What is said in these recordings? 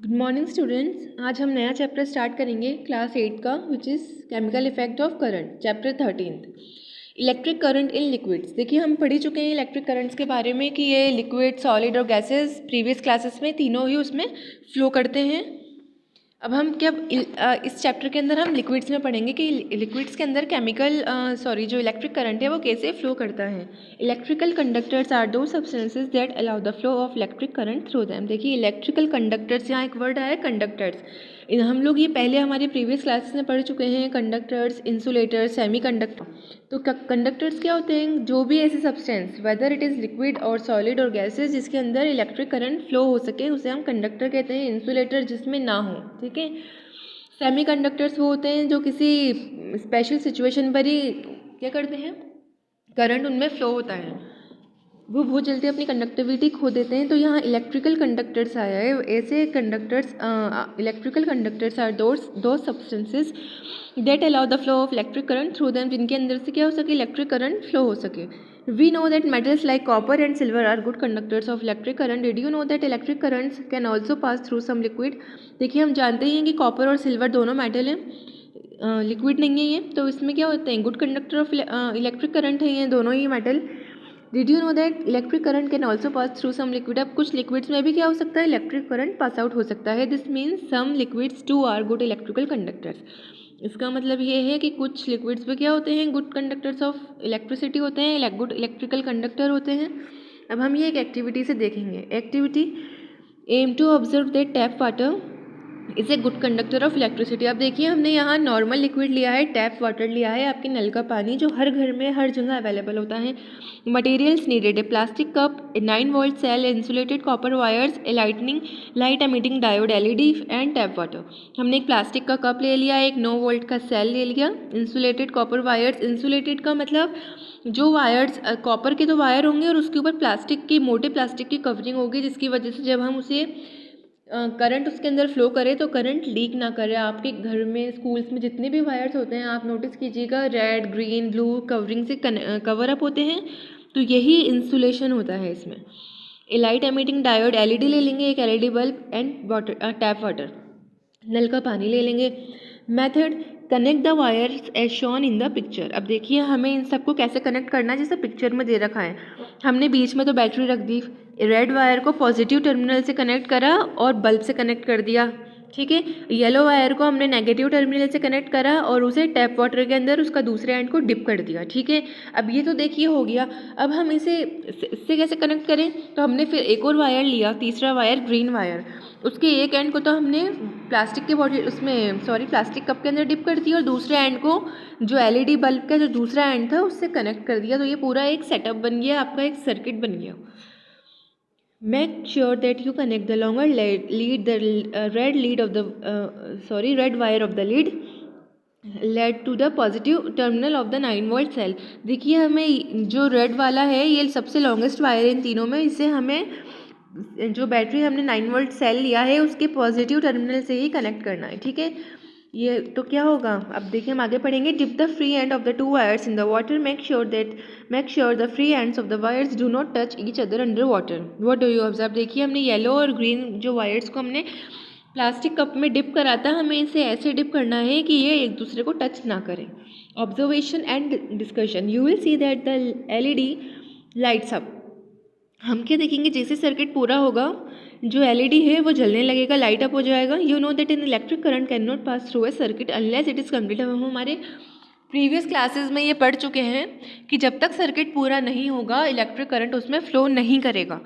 Good morning students. आज हम नया चैप्टर स्टार्ट करेंगे क्लास 8 का, which is chemical effect of current, chapter 13 electric current in liquids. देखिए, हम पढ़ ही चुके हैं इलेक्ट्रिक करंट्स के बारे में कि ये लिक्विड, सॉलिड और गैसेस प्रीवियस क्लासेस में तीनों ही उसमें फ्लो करते हैं। अब हम इस चैप्टर के अंदर हम लिक्विड्स में पढ़ेंगे कि लिक्विड्स के अंदर जो इलेक्ट्रिक करंट है वो कैसे फ्लो करता है। इलेक्ट्रिकल कंडक्टर्स आर दो substances that allow the flow of electric current through them. देखिए, इलेक्ट्रिकल कंडक्टर्स, यहाँ एक वर्ड आया कंडक्टर्स। हम लोग ये पहले हमारे प्रीवियस क्लासेस में पढ़ चुके हैं, कंडक्टर्स, इंसुलेटर्स, सेमी कंडक्टर। तो कंडक्टर्स क्या होते हैं? जो भी ऐसे substance, whether it is liquid और सॉलिड और गैसेस, जिसके अंदर इलेक्ट्रिक करंट फ्लो हो सके, उसे हम कंडक्टर कहते हैं। इंसुलेटर जिसमें ना हो, ठीक है। सेमी कंडक्टर्स वो होते हैं जो किसी स्पेशल सिचुएशन पर ही क्या करते हैं, करंट उनमें फ्लो होता है, वो बहुत जल्दी अपनी कंडक्टिविटी खो देते हैं। तो यहाँ इलेक्ट्रिकल कंडक्टर्स आया है। ऐसे कंडक्टर्स, इलेक्ट्रिकल कंडक्टर्स आर दो substances that allow the flow of electric current through them, जिनके अंदर से क्या हो सके, इलेक्ट्रिक करंट फ्लो हो सके। We know that metals like copper and silver are good conductors of electric current. Did you know that electric currents can also pass through some liquid. देखिए, हम जानते ही हैं कि कॉपर और सिल्वर दोनों metal हैं, लिक्विड नहीं है ये। तो इसमें क्या होते हैं, good conductor of electric current है ये दोनों ही metal. Did you know that electric current can also pass through some liquid. अब कुछ लिक्विड्स में भी क्या हो सकता है, इलेक्ट्रिक करंट पास आउट हो सकता है। This means some liquids too are good electrical conductors. इसका मतलब ये है कि कुछ लिक्विड्स में क्या होते हैं, गुड कंडक्टर्स ऑफ इलेक्ट्रिसिटी होते हैं, गुड इलेक्ट्रिकल कंडक्टर होते हैं। अब हम ये एक एक्टिविटी से देखेंगे। Activity aim to observe that tap water is a good conductor of electricity. अब देखिए, हमने यहाँ नॉर्मल लिक्विड लिया है, टैप वाटर लिया है, आपके नल का पानी जो हर घर में हर जगह अवेलेबल होता है। मटेरियल्स नीडेड है plastic cup, 9 volt cell, insulated copper wires, a light emitting diode LED and tap water. हमने एक प्लास्टिक का कप ले लिया, एक 9 वोल्ट का सेल ले लिया, इंसुलेटेड कॉपर वायर्स। इंसुलेटेड का मतलब जो वायर्स, कॉपर के तो वायर होंगे और उसके ऊपर प्लास्टिक की, मोटे प्लास्टिक की कवरिंग होगी, जिसकी वजह से जब हम उसे करंट उसके अंदर फ्लो करे तो करंट लीक ना करे। आपके घर में, स्कूल्स में जितने भी वायर्स होते हैं, आप नोटिस कीजिएगा, रेड, ग्रीन, ब्लू कवरिंग से कवर अप होते हैं। तो यही इंसुलेशन होता है इसमें। A light emitting diode LED ले लेंगे, एक LED bulb and water, tap water, नल का पानी ले लेंगे। Method connect the wires as shown in the picture. अब देखिए, हमें इन सबको कैसे कनेक्ट करना है, जैसे पिक्चर में दे रखा है। हमने बीच में तो बैटरी रख दी, रेड वायर को पॉजिटिव टर्मिनल से कनेक्ट करा और बल्ब से कनेक्ट कर दिया, ठीक है। येलो वायर को हमने नेगेटिव टर्मिनल से कनेक्ट करा और उसे टैप वाटर के अंदर उसका दूसरे एंड को डिप कर दिया, ठीक है। अब ये तो देखिए हो गया। अब हम इससे कैसे कनेक्ट करें, तो हमने फिर एक और वायर लिया, तीसरा वायर ग्रीन वायर, उसके एक एंड को तो हमने प्लास्टिक के बॉटल प्लास्टिक कप के अंदर डिप कर दिया और दूसरे एंड को जो एलईडी बल्ब का जो दूसरा एंड था उससे कनेक्ट कर दिया। तो ये पूरा एक सेटअप बन गया, आपका एक सर्किट बन गया। Make sure that you connect the longer red wire of the lead to the positive terminal of the 9 volt cell। देखिए, हमें जो रेड वाला है ये सबसे लॉन्गेस्ट वायर है इन तीनों में, इससे हमें जो बैटरी हमने 9 वोल्ट सेल लिया है उसके पॉजिटिव टर्मिनल से ही कनेक्ट करना है, ठीक है। ये तो क्या होगा, अब देखिए हम आगे पढ़ेंगे। Dip the free end of the two wires in the water, make sure the free ends of the wires do not touch each other under water. What do you observe. देखिए, हमने येलो और green जो wires को हमने plastic cup में dip करा था, हमें इसे ऐसे डिप करना है कि ये एक दूसरे को टच ना करें। Observation and discussion, you will see that the LED lights up. हम क्या देखेंगे, जैसे सर्किट पूरा होगा जो एलईडी है वो जलने लगेगा, लाइट अप हो जाएगा। You know that in electric current can not pass through a circuit unless it is complete. हम हमारे प्रीवियस क्लासेस में ये पढ़ चुके हैं कि जब तक सर्किट पूरा नहीं होगा इलेक्ट्रिक करंट उसमें फ्लो नहीं करेगा।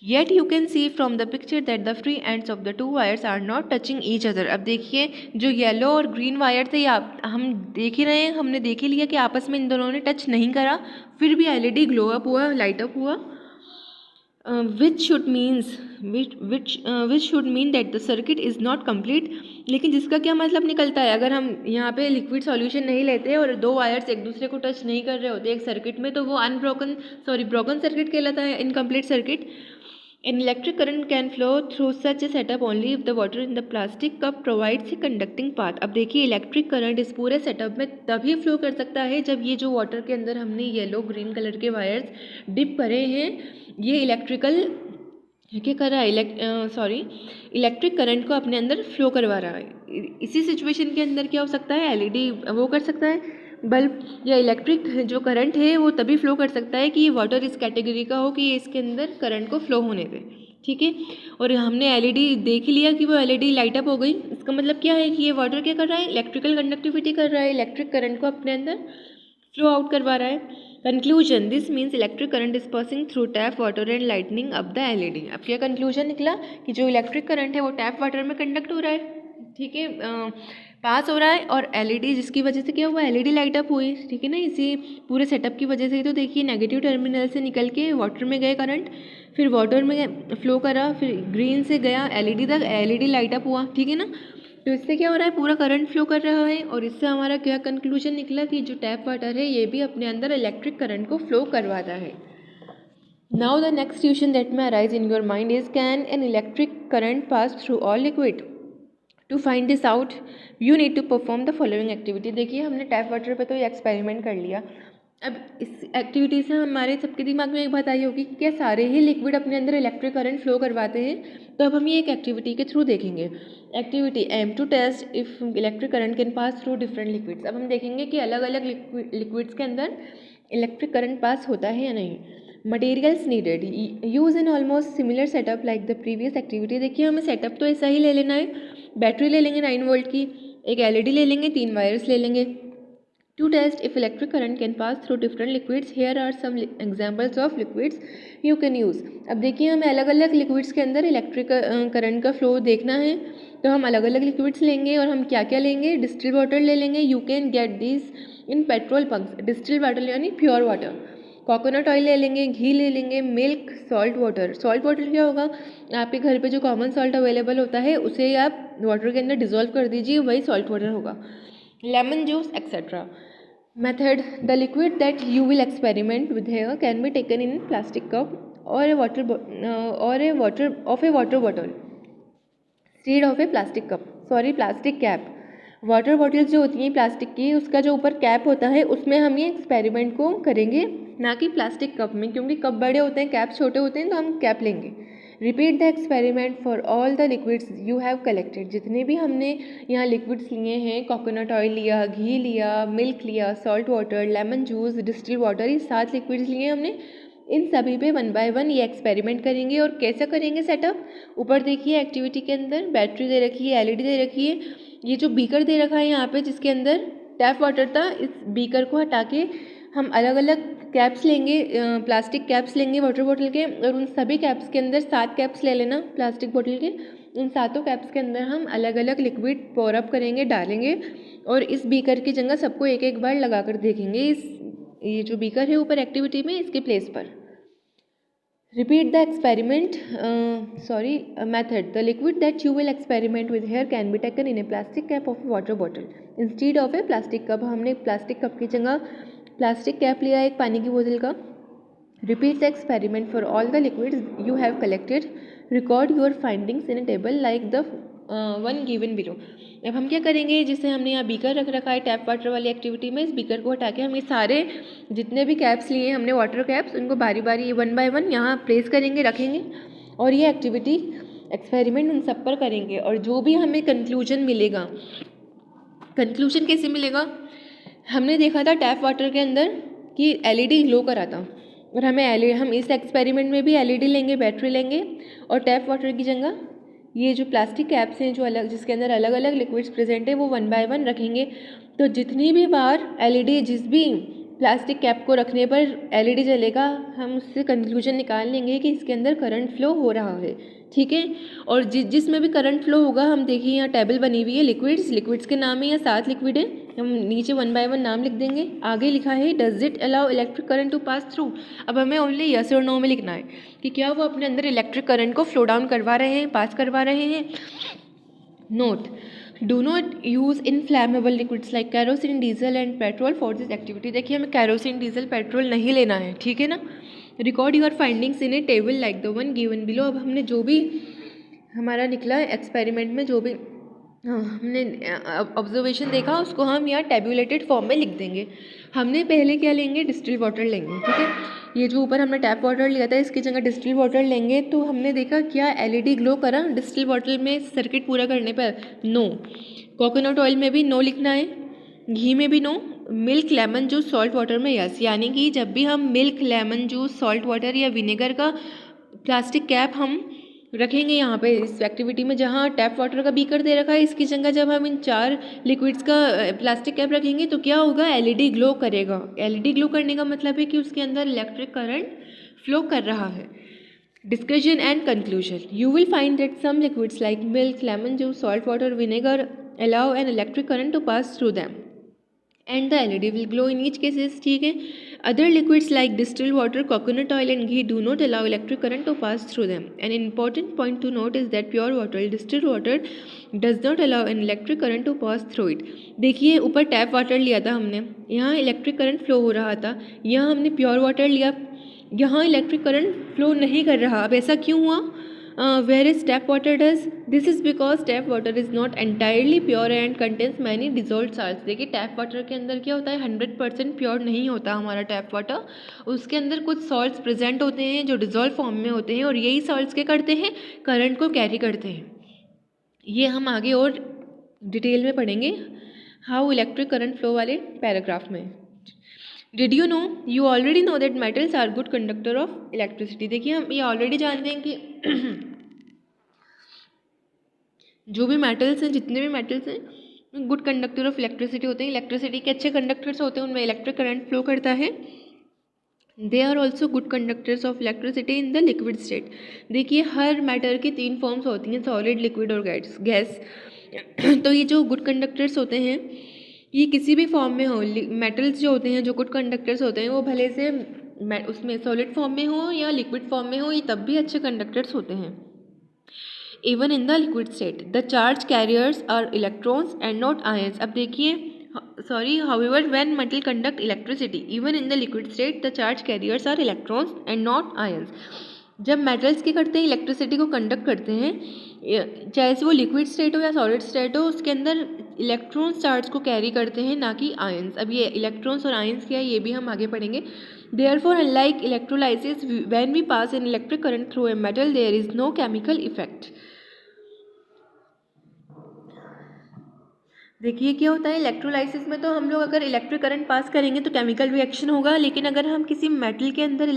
Yet you can see from the picture that the free ends of the two wires are not touching each other. अब देखिए, जो येलो और ग्रीन वायर थे हम देख ही रहे हैं, हमने देख ही लिया कि आपस में इन दोनों ने टच नहीं करा, फिर भी एलईडी ग्लो अप हुआ, लाइट अप हुआ। which should mean that the circuit is not complete। लेकिन जिसका क्या मतलब निकलता है, अगर हम यहाँ पे लिक्विड सॉल्यूशन नहीं लेते और दो वायर्स एक दूसरे को टच नहीं कर रहे होते एक सर्किट में, तो वो ब्रोकन सर्किट कहलाता है, incomplete circuit. An electric current can flow through such a setup only if the water in the plastic cup provides a conducting path। अब देखिए, इलेक्ट्रिक करंट इस पूरे सेटअप में तभी फ्लो कर सकता है जब ये जो वाटर के अंदर हमने येलो ग्रीन कलर के वायर्स डिप करे हैं, ये इलेक्ट्रिकल क्या कर रहा है, इलेक्ट्रिक करंट को अपने अंदर फ्लो करवा रहा है। इसी सिचुएशन के अंदर क्या हो सकता है, एलईडी वो कर सकता है, बल्ब या इलेक्ट्रिक जो करंट है वो तभी फ्लो कर सकता है कि ये वाटर इस कैटेगरी का हो कि ये इसके अंदर करंट को फ्लो होने दे, ठीक है। और हमने एलईडी देख लिया कि वो एलईडी लाइट अप हो गई। इसका मतलब क्या है कि ये वाटर क्या कर रहा है, इलेक्ट्रिकल कंडक्टिविटी कर रहा है, इलेक्ट्रिक करंट को अपने अंदर फ्लो आउट करवा रहा है। Conclusion, this means electric current is passing through tap water and lightning up the LED. अब क्या कंक्लूजन निकला कि जो इलेक्ट्रिक करंट है वो टैप वाटर में कंडक्ट हो रहा है, ठीक है, पास हो रहा है, और एलईडी जिसकी वजह से क्या हुआ, एलईडी लाइट अप हुई, ठीक है ना। इसी पूरे सेटअप की वजह से तो देखिए नेगेटिव टर्मिनल से निकल के वाटर में गए करंट, फिर वाटर में फ्लो करा, फिर ग्रीन से गया एलईडी तक, एलईडी लाइट अप हुआ, ठीक है ना। तो इससे क्या हो रहा है, पूरा करंट फ्लो कर रहा है, और इससे हमारा क्या कंक्लूजन निकला कि जो टैप वाटर है ये भी अपने अंदर इलेक्ट्रिक करंट को फ्लो करवाता है। Now the next question that may arise in your mind is, can an electric current pass through all liquid? To find this out, you need to perform the following activity। देखिए हमने tap water पे तो ये experiment कर लिया। अब इस activity से हमारे सबके दिमाग में एक बात आई होगी कि क्या सारे ही लिक्विड अपने अंदर इलेक्ट्रिक करंट फ्लो करवाते हैं। तो अब हम ये एक एक्टिविटी के थ्रू देखेंगे। Activity aim to test if electric current can pass through different liquids. अब हम देखेंगे कि अलग अलग लिक्विड्स के अंदर इलेक्ट्रिक करंट पास होता है या नहीं। Materials needed, use in almost similar setup like the previous activity. देखिए हमें सेटअप तो ऐसा ही ले लेना है, बैटरी ले लेंगे 9 वोल्ट की, एक एलईडी ले लेंगे, 3 वायर्स ले लेंगे। To test if electric current can pass through different liquids, here are some examples of liquids you can use. अब देखिए हमें अलग अलग लिक्विड्स के अंदर इलेक्ट्रिक करंट का फ्लो देखना है, तो हम अलग अलग लिक्विड्स लेंगे, और हम क्या क्या लेंगे, डिस्टिल वाटर ले लेंगे। You can get this in petrol pumps, distil water यानी प्योर वाटर। कोकोनट ऑयल ले लेंगे, घी ले लेंगे, milk, salt water. Salt water क्या होगा, आपके घर पे जो कॉमन सॉल्ट अवेलेबल होता है उसे आप वाटर के अंदर डिजोल्व कर दीजिए, वही सॉल्ट वाटर होगा। Lemon juice etcetera. Method, the liquid that you will experiment with here can be taken in plastic cup or a water bottle, seed of a plastic cup, plastic cap. Water bottles जो होती हैं plastic की, उसका जो ऊपर cap होता है उसमें हम ये एक्सपेरिमेंट को करेंगे, ना कि प्लास्टिक कप में, क्योंकि कप बड़े होते हैं, कैप छोटे होते हैं, तो हम कैप लेंगे। Repeat the experiment for all the liquids you have collected. जितने भी हमने यहाँ लिक्विड्स लिए हैं, कोकोनट ऑयल लिया, घी लिया, मिल्क लिया, salt water, lemon juice, distil water, ये 7 लिक्विड्स लिए हमने, इन सभी पे 1 बाय 1 ये एक्सपेरिमेंट करेंगे। और कैसा करेंगे सेटअप, ऊपर देखिए एक्टिविटी के अंदर बैटरी दे रखी है, एलईडी दे रखी है, ये जो बीकर दे रखा है यहाँ पे जिसके अंदर टैप वाटर था, इस बीकर को हटा के हम अलग अलग कैप्स लेंगे, प्लास्टिक कैप्स लेंगे वाटर बॉटल के, और उन सभी कैप्स के अंदर 7 कैप्स ले लेना प्लास्टिक बॉटल के। उन 7 कैप्स के अंदर हम अलग अलग लिक्विड पोर अप करेंगे, डालेंगे, और इस बीकर की जगह सबको एक एक बार लगा कर देखेंगे, ये जो बीकर है ऊपर एक्टिविटी में, इसके प्लेस पर। Repeat the experiment, method. The liquid that you will experiment with here can be taken in a plastic cap of a water bottle instead of a plastic cup। हमने plastic cup की जगह plastic cap लिया एक पानी की बोतल का। Repeat the experiment for all the liquids you have collected. Record your findings in a table like the one given below। अब हम क्या करेंगे, जिससे हमने यहाँ बीकर रख रखा है टैप वाटर वाली एक्टिविटी में, इस बीकर को हटा के हम ये सारे जितने भी कैप्स लिए हमने वाटर कैप्स, उनको बारी बारी 1 बाय 1 यहाँ प्लेस करेंगे, रखेंगे, और ये एक्टिविटी एक्सपेरिमेंट उन सब पर करेंगे। और जो भी हमें कंक्लूजन मिलेगा, कंक्लूजन कैसे मिलेगा, हमने देखा था टैप वाटर के अंदर कि एलईडी ग्लो करा था, और हम इस एक्सपेरिमेंट में भी एलईडी लेंगे, बैटरी लेंगे, और टैप वाटर की जगह ये जो प्लास्टिक कैप्स हैं जो अलग, जिसके अंदर अलग अलग लिक्विड्स प्रेजेंट है, वो 1 बाय 1 रखेंगे। तो जितनी भी बार एलईडी, जिस भी प्लास्टिक कैप को रखने पर एलईडी जलेगा, हम उससे कंक्लूजन निकाल लेंगे कि इसके अंदर करंट फ्लो हो रहा है, ठीक है। और जिसमें भी करंट फ्लो होगा, हम देखिए यहाँ टेबल बनी हुई है, लिक्विड्स के नाम है, यहाँ 7 लिक्विड है, हम नीचे 1 बाय 1 नाम लिख देंगे। आगे लिखा है does it allow electric current to pass through. अब हमें ओनली यस और नो में लिखना है कि क्या वो अपने अंदर इलेक्ट्रिक करंट को फ्लो डाउन करवा रहे हैं, पास करवा रहे हैं। Note, do not use inflammable liquids like kerosene, diesel and petrol for this activity. देखिए हमें कैरोसिन, डीजल, पेट्रोल नहीं लेना है, ठीक है ना। Record your findings in A table like the one given below. अब हमने जो भी हमारा निकला एक्सपेरिमेंट में, जो भी हाँ, हमने ऑब्जर्वेशन देखा, उसको हम यहाँ टेबुलेटेड फॉर्म में लिख देंगे। हमने पहले क्या लेंगे, डिस्टिल वाटर लेंगे, ठीक है। ये जो ऊपर हमने टैप वाटर लिया था इसकी जगह डिस्टिल वाटर लेंगे। तो हमने देखा क्या एलईडी ग्लो करा डिस्टिल वाटर में सर्किट पूरा करने पर? नो। कोकोनट ऑयल में भी नो लिखना है, घी में भी no, milk lemon juice salt water में यस। यानी कि जब भी हम milk lemon juice salt water या विनेगर का प्लास्टिक कैप हम रखेंगे यहाँ पे इस एक्टिविटी में, जहाँ टैप वाटर का बीकर दे रखा है इसकी जगह जब हम इन 4 लिक्विड्स का प्लास्टिक कैप रखेंगे तो क्या होगा, एलईडी ग्लो करेगा। एलईडी ग्लो करने का मतलब है कि उसके अंदर इलेक्ट्रिक करंट फ्लो कर रहा है। Discussion and conclusion. You will find that some liquids like milk, lemon juice, salt water, vinegar allow an electric current to pass through them, and the LED will glow in each cases. ठीक है. Other liquids like distilled water, coconut oil and ghee do not allow electric current to pass through them. An important point to note is that pure water, distilled water, does not allow an electric current to pass through it. देखिए ऊपर tap water लिया था हमने, यहाँ electric current flow हो रहा था, यहाँ हमने प्योर वाटर लिया, यहाँ इलेक्ट्रिक करंट फ्लो नहीं कर रहा। अब ऐसा क्यों हुआ? Where is tap water does this is because tap water is not entirely pure and contains many dissolve salts. देखिए टैप वाटर के अंदर क्या होता है, 100% प्योर नहीं होता हमारा टैप वाटर, उसके अंदर कुछ सॉल्ट्स प्रेजेंट होते हैं जो डिजोल्व फॉर्म में होते हैं, और यही सॉल्ट्स क्या करते हैं, करंट को कैरी करते हैं। ये हम आगे और डिटेल में पढ़ेंगे हाउ इलेक्ट्रिक करंट फ्लो वाले पैराग्राफ में। Did you know, you already know that metals are good conductor of electricity. देखिए हम ये ऑलरेडी जानते हैं कि जो भी मेटल्स हैं, जितने भी मेटल्स हैं, गुड कंडक्टर ऑफ इलेक्ट्रिसिटी होते हैं। इलेक्ट्रिसिटी के अच्छे कंडक्टर्स होते हैं, उनमें इलेक्ट्रिक करंट फ्लो करता है। They are also good conductors of electricity in the liquid state. देखिए हर मैटर की 3 फॉर्म्स होती हैं, सॉलिड, लिक्विड और गैस। तो ये जो गुड कंडक्टर्स होते हैं ये किसी भी फॉर्म में हो, मेटल्स जो होते हैं जो गुड कंडक्टर्स होते हैं वो भले से उसमें सॉलिड फॉर्म में हो या लिक्विड फॉर्म में हो, ये तब भी अच्छे कंडक्टर्स होते हैं। Even in the liquid state the charge carriers are electrons and not ions. अब देखिए however when metal conduct electricity even in the liquid state the charge carriers are electrons and not ions। जब metals क्या करते हैं, electricity को conduct करते हैं, चाहे से वो लिक्विड स्टेट हो या सॉलिड स्टेट हो, उसके अंदर इलेक्ट्रॉन्स चार्ज को कैरी करते हैं, ना कि आयंस। अब ये इलेक्ट्रॉन्स और आयंस क्या है ये भी हम आगे पढ़ेंगे। Therefore unlike electrolysis when we pass an electric current through a metal there is no chemical effect. देखिए क्या होता है इलेक्ट्रोलाइसिस में, तो हम लोग अगर इलेक्ट्रिक करंट पास करेंगे तो केमिकल रिएक्शन होगा, लेकिन अगर हम किसी मेटल के अंदर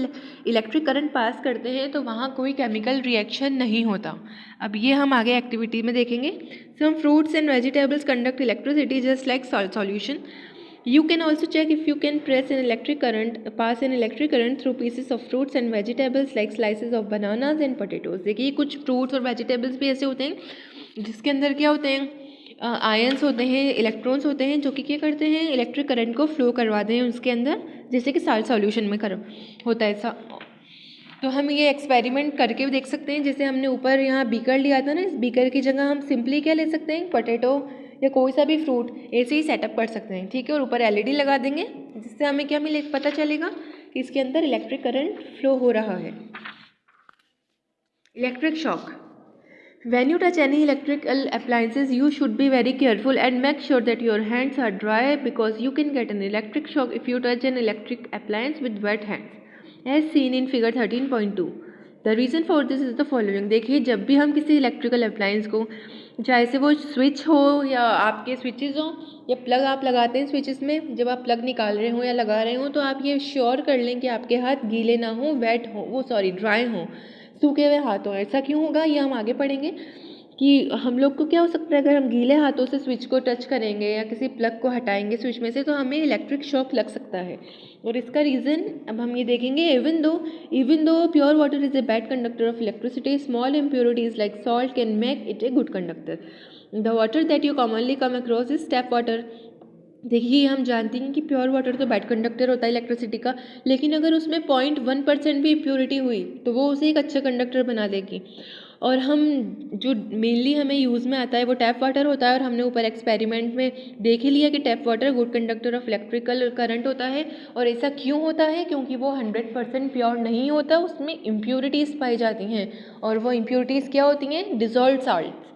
इलेक्ट्रिक करंट पास करते हैं तो वहाँ कोई केमिकल रिएक्शन नहीं होता। अब ये हम आगे एक्टिविटी में देखेंगे। Some fruits and vegetables conduct electricity just like solution. You can also check if you can pass an electric current through pieces of fruits and vegetables like slices of bananas and potatoes। देखिए कुछ fruits और vegetables भी ऐसे होते हैं जिसके अंदर क्या होते हैं, आयंस होते हैं, इलेक्ट्रॉन्स होते हैं, जो कि क्या करते हैं, इलेक्ट्रिक करंट को फ्लो करवाते हैं उसके अंदर, जैसे कि साल्ट सॉल्यूशन में होता है ऐसा। तो हम ये एक्सपेरिमेंट करके भी देख सकते हैं। जैसे हमने ऊपर यहाँ बीकर लिया था ना, इस बीकर की जगह हम सिंपली क्या ले सकते हैं, पोटैटो या कोई सा भी फ्रूट ऐसे ही सेटअप कर सकते हैं, ठीक है, और ऊपर एलईडी लगा देंगे, जिससे हमें क्या मिले, पता चलेगा कि इसके अंदर इलेक्ट्रिक करंट फ्लो हो रहा है। Electric shock. When you touch any electrical appliances, you should be very careful and make sure that your hands are dry because you can get an electric shock if you touch an electric appliance with wet hands, as seen in figure 13.2. The reason for this is the following। देखिए जब भी हम किसी electrical appliance को, चाहे से वो switch हो या आपके स्विचेस हो या प्लग आप लगाते हैं स्विचेस में, जब आप प्लग निकाल रहे हो या लगा रहे हो तो आप ये श्योर कर लें कि आपके हाथ गीले ना हो, वेट हो, ड्राई हो, सूखे हुए हाथों। ऐसा क्यों होगा ये हम आगे पढ़ेंगे कि हम लोग को क्या हो सकता है, अगर हम गीले हाथों से स्विच को टच करेंगे या किसी प्लग को हटाएंगे स्विच में से तो हमें इलेक्ट्रिक शॉक लग सकता है। और इसका रीज़न अब हम ये देखेंगे। Even though pure water is A bad conductor of electricity, small impurities like salt can make it A good conductor. The water that you commonly come across is tap water. देखिए हम जानते हैं कि pure water तो bad conductor होता है electricity का, लेकिन अगर उसमें 0.1% भी इम्प्योरिटी हुई तो वो उसे एक अच्छा कंडक्टर बना देगी। और हम जो मेनली हमें यूज़ में आता है वो टैप वाटर होता है, और हमने ऊपर एक्सपेरिमेंट में देख ही लिया कि tap water good conductor of electrical current होता है। और ऐसा क्यों होता है, क्योंकि वो 100% प्योर नहीं होता, उसमें इम्प्योरिटीज़ पाई जाती हैं, और वो इम्प्योरिटीज़ क्या होती हैं, डिज़ोल्व साल्ट।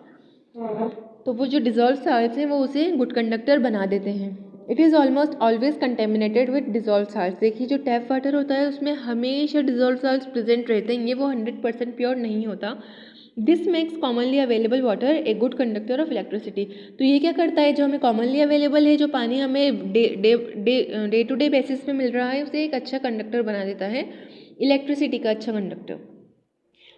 तो वो जो डिज़ोल्व साल्ट्स हैं वो उसे गुड कंडक्टर बना देते हैं। It is almost always contaminated with dissolve salts. देखिए जो टैप वाटर होता है उसमें हमेशा डिज़ोल्व साल्ट्स प्रेजेंट रहते हैं, ये वो 100% प्योर नहीं होता। This makes commonly available water A good conductor of electricity. तो ये क्या करता है, जो हमें कॉमनली अवेलेबल है, जो पानी हमें डे टू डे बेसिस पे मिल रहा है, उसे एक अच्छा कंडक्टर बना देता है, इलेक्ट्रिसिटी का अच्छा conductor.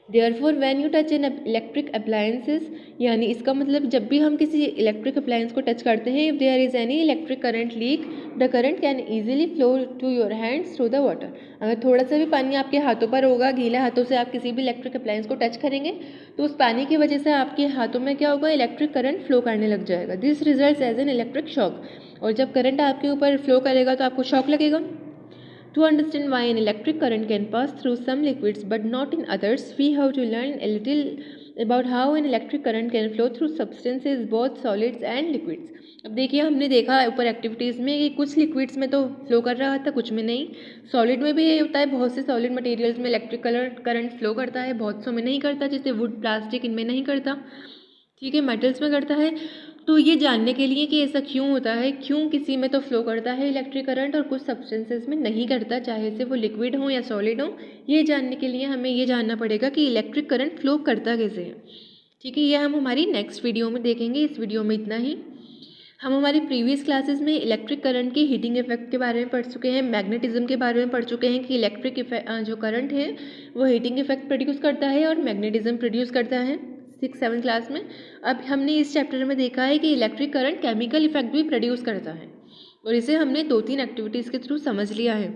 Therefore when you touch an electric appliances, यानी इसका मतलब जब भी हम किसी इलेक्ट्रिक अप्लायंस को टच करते हैं, if there is any electric current leak, the current can easily flow to your hands through the water. अगर थोड़ा सा भी पानी आपके हाथों पर होगा, गीले हाथों से आप किसी भी इलेक्ट्रिक अप्लायंस को टच करेंगे तो उस पानी की वजह से आपके हाथों में क्या होगा, इलेक्ट्रिक करंट फ्लो करने लग जाएगा। This results as an electric shock. और जब करंट आपके ऊपर फ्लो करेगा तो आपको शॉक लगेगा। To understand why an electric current can pass through some liquids but not in others, we have to learn a little about how an electric current can flow through substances, both solids and liquids. अब देखिए हमने देखा ऊपर activities में कि कुछ liquids में तो फ्लो कर रहा था, कुछ में नहीं। सॉलिड में भी ये होता है, बहुत से सॉलिड मटेरियल्स में इलेक्ट्रिक करंट फ्लो करता है, बहुत सौ में नहीं करता, जैसे वुड, प्लास्टिक, इनमें नहीं करता। ठीक है, मेटल्स में करता है। तो ये जानने के लिए कि ऐसा क्यों होता है, क्यों किसी में तो फ्लो करता है इलेक्ट्रिक करंट और कुछ सब्सटेंसेस में नहीं करता, चाहे से वो लिक्विड हो या सॉलिड हो, ये जानने के लिए हमें ये जानना पड़ेगा कि इलेक्ट्रिक करंट फ्लो करता कैसे है। ठीक है, ये हम हमारी नेक्स्ट वीडियो में देखेंगे। इस वीडियो में इतना ही। हम हमारी प्रीवियस क्लासेस में इलेक्ट्रिक करंट के हीटिंग इफेक्ट के बारे में पढ़ चुके हैं, मैग्नेटिज्म के बारे में पढ़ चुके हैं कि इलेक्ट्रिक जो करंट है वो हीटिंग इफेक्ट प्रोड्यूस करता है और मैग्नेटिज्म प्रोड्यूस करता है 6-7 क्लास में। अब हमने इस चैप्टर में देखा है कि इलेक्ट्रिक करंट केमिकल इफेक्ट भी प्रोड्यूस करता है और इसे हमने 2-3 एक्टिविटीज़ के थ्रू समझ लिया है।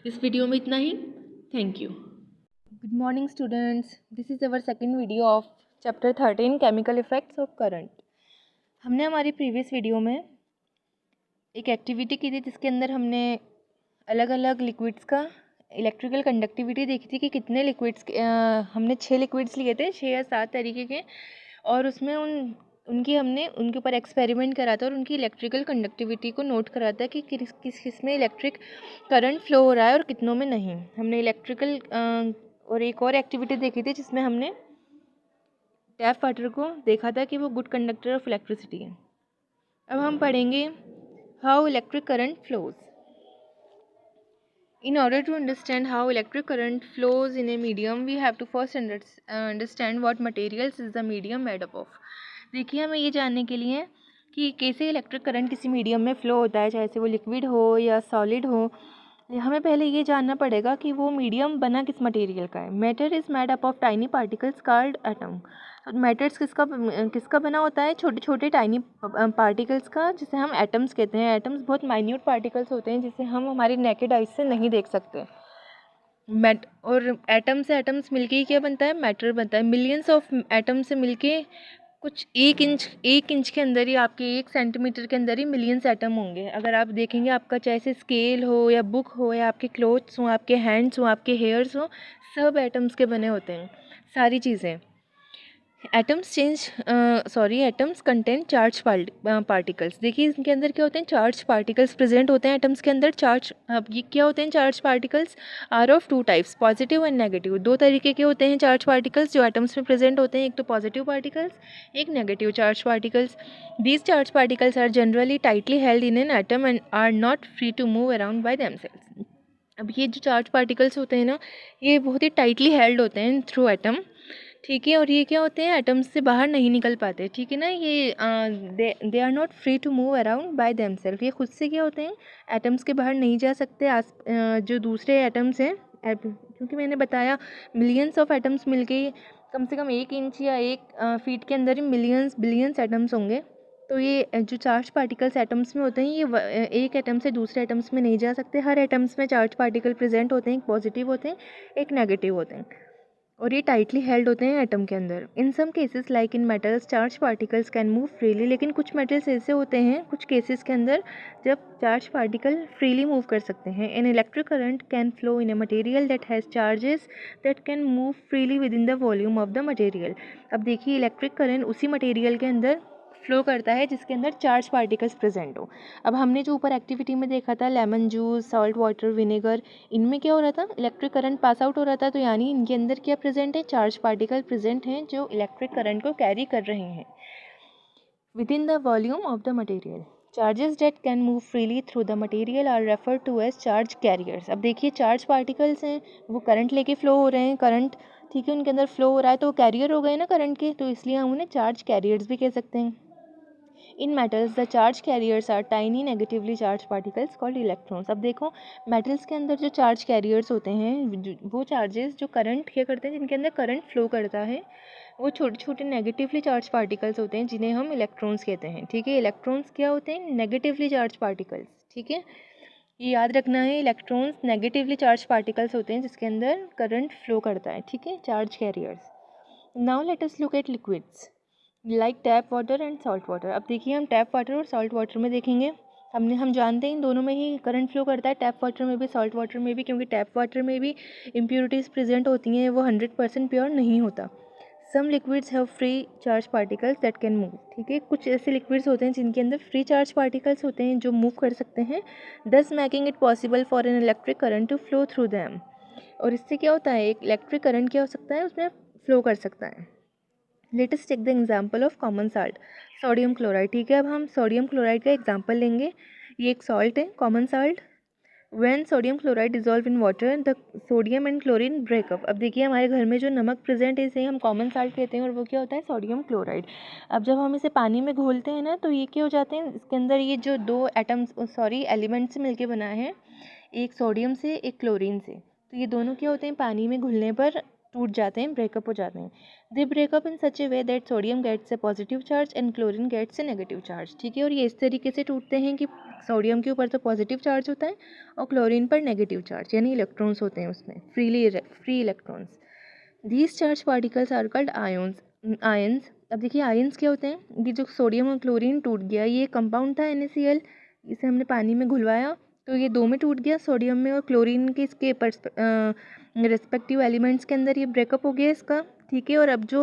इस वीडियो में इतना ही। Thank you. Good morning students, this is our second video of chapter 13 chemical effects of current. हमने हमारी प्रीवियस वीडियो में एक एक्टिविटी की थी जिसके अंदर हमने अलग अलग लिक्विड्स का इलेक्ट्रिकल कंडक्टिविटी देखी थी कि कितने लिक्विड्स, हमने 6 लिक्विड्स लिए थे, 6 या 7 तरीके के, और उसमें उनके ऊपर एक्सपेरिमेंट करा था और उनकी इलेक्ट्रिकल कंडक्टिविटी को नोट करा था कि किस में इलेक्ट्रिक करंट फ्लो हो रहा है और कितनों में नहीं। हमने इलेक्ट्रिकल और एक और एक्टिविटी देखी थी जिसमें हमने टैप वाटर को देखा था कि वो गुड कंडक्टर ऑफ इलेक्ट्रिसिटी है। अब हम पढ़ेंगे how electric current flows. In order to understand how electric current flows in a medium, we have to first understand what materials is the medium made up of. देखिए हमें ये जानने के लिए कि कैसे इलेक्ट्रिक करंट किसी मीडियम में फ़्लो होता है, चाहे से वो लिक्विड हो या सॉलिड हो, हमें पहले ये जानना पड़ेगा कि वो मीडियम बना किस मटेरियल का है। Matter is made up of tiny particles called atom. Matters किसका बना होता है, छोटे छोटे टाइनी पार्टिकल्स का, जिसे हम एटम्स कहते हैं। एटम्स बहुत माइन्यूट पार्टिकल्स होते हैं जिसे हम हमारी नेकेड आइज से नहीं देख सकते। और एटम से एटम्स मिलके ही क्या बनता है, मैटर बनता है। मिलियंस ऑफ एटम से मिलके कुछ एक इंच के अंदर ही, आपके 1 सेंटीमीटर के अंदर ही मिलियंस एटम होंगे। अगर आप देखेंगे आपका चाहे से स्केल हो या बुक हो या आपके क्लोथ्स हो, आपके हैंड्स हो, आपके हेयर्स हो, सब एटम्स के बने होते हैं सारी चीज़ें। Atoms contain charge particles. देखिए इनके अंदर क्या होते हैं, चार्ज पार्टिकल्स प्रेजेंट होते हैं एटम्स के अंदर। ये क्या होते हैं, charge particles are of 2 types, positive and negative. 2 तरीके के होते हैं चार्ज पार्टिकल्स जो एटम्स में प्रेजेंट होते हैं, एक तो पॉजिटिव पार्टिकल्स, एक negative charge particles. These charge particles are generally tightly held in an atom and are not free to move around by themselves. अब ये जो चार्ज पार्टिकल्स होते हैं ना, ये बहुत ही टाइटली हेल्ड होते हैं थ्रू एटम। ठीक है, और ये क्या होते हैं, एटम्स से बाहर नहीं निकल पाते। ठीक है ना, ये they are not free to move around by themself. ये खुद से क्या होते हैं, एटम्स के बाहर नहीं जा सकते। जो दूसरे एटम्स हैं, क्योंकि मैंने बताया मिलियंस ऑफ एटम्स मिलके कम से कम 1 इंच या 1 फीट के अंदर ही बिलियंस एटम्स होंगे। तो ये जो चार्ज पार्टिकल्स एटम्स में होते हैं, ये एक एटम से दूसरे एटम्स में नहीं जा सकते। हर एटम्स में चार्ज पार्टिकल प्रेजेंट होते हैं, एक पॉजिटिव होते हैं, एक नेगेटिव होते हैं, और ये टाइटली हेल्ड होते हैं एटम के अंदर। In some cases like in metals, charge particles can move freely. लेकिन कुछ मेटल्स ऐसे होते हैं कुछ केसेस के अंदर जब चार्ज पार्टिकल फ्रीली मूव कर सकते हैं। N electric current can flow in a material that has charges that can move freely with in the volume of the material. अब देखिए इलेक्ट्रिक करंट उसी मटेरियल के अंदर फ्लो करता है जिसके अंदर चार्ज पार्टिकल्स प्रेजेंट हो। अब हमने जो ऊपर एक्टिविटी में देखा था lemon juice, salt water, vinegar, इनमें क्या हो रहा था, इलेक्ट्रिक करंट पास आउट हो रहा था, तो यानी इनके अंदर क्या प्रेजेंट है, चार्ज पार्टिकल प्रेजेंट हैं जो इलेक्ट्रिक करंट को कैरी कर रहे हैं within the volume of the material. Charges that can move freely through the material are referred to as charge carriers. अब देखिए चार्ज पार्टिकल्स हैं, वो करंट लेके फ्लो हो रहे हैं, करंट ठीक है उनके अंदर फ्लो हो रहा है, तो वो कैरियर हो गए ना करंट के, तो इसलिए हम उन्हें चार्ज कैरियर्स भी कह सकते हैं। In metals the charge carriers are tiny negatively charge particles called electrons. अब देखो मेटल्स के अंदर जो चार्ज कैरियर्स होते हैं, वो चार्जेस जो करंट क्या करते हैं, जिनके अंदर करंट फ्लो करता है, वो छोटे छोटे नेगेटिवली चार्ज पार्टिकल्स होते हैं जिन्हें हम इलेक्ट्रॉन्स कहते हैं। ठीक है, इलेक्ट्रॉन्स क्या होते हैं, नेगेटिवली चार्ज पार्टिकल्स। ठीक है, ये याद रखना है, इलेक्ट्रॉन्स नेगेटिवली चार्ज पार्टिकल्स होते हैं जिसके अंदर करंट फ्लो करता है। ठीक है, charge carriers. Now let us look at liquids like tap water and salt water. अब देखिए हम टैप वाटर और सॉल्ट वाटर में देखेंगे, हम जानते हैं इन दोनों में ही करंट फ्लो करता है, टैप वाटर में भी सॉल्ट वाटर में भी, क्योंकि टैप वाटर में भी इम्प्योरिटीज़ प्रेजेंट होती हैं, वो 100% प्योर नहीं होता। Some liquids have free charge particles that can move. ठीक है, कुछ ऐसे लिक्विड्स होते हैं जिनके अंदर फ्री चार्ज पार्टिकल्स होते हैं जो मूव कर सकते हैं, thus making it possible for an electric current to flow through them. और इससे क्या होता है, एक इलेक्ट्रिक करंट क्या हो सकता है, उसमें फ्लो कर सकता है। Let us take the example of common salt, sodium chloride. ठीक है, अब हम सोडियम क्लोराइड का एग्जांपल लेंगे। ये एक सॉल्ट है, common salt. When sodium chloride dissolve in water the sodium and chlorine breakup. अब देखिए हमारे घर में जो नमक प्रेजेंट है इसे हम कॉमन साल्ट कहते हैं और वो क्या होता है, सोडियम क्लोराइड। अब जब हम इसे पानी में घोलते हैं ना, तो ये क्या हो जाते हैं, इसके अंदर ये जो दो एलिमेंट से मिलके बना है, एक सोडियम से एक क्लोरीन से, तो ये दोनों क्या होते हैं, पानी में घुलने पर टूट जाते हैं, ब्रेकअप हो जाते हैं। They break up in such a way that sodium gets a positive charge and chlorine gets a negative charge. ठीक है, और ये इस तरीके से टूटते हैं कि सोडियम के ऊपर तो पॉजिटिव चार्ज होता है और क्लोरीन पर नेगेटिव चार्ज, यानी इलेक्ट्रॉन्स होते हैं उसमें, free electrons. These charge particles are called ions. अब देखिए आयंस क्या होते हैं, ये जो सोडियम और क्लोरीन टूट गया, ये कंपाउंड था NaCl, इसे हमने पानी में घुलवाया तो ये दो में टूट गया, सोडियम में और क्लोरीन के इसके रिस्पेक्टिव एलिमेंट्स के अंदर ये ब्रेकअप हो गया इसका। ठीक है, और अब जो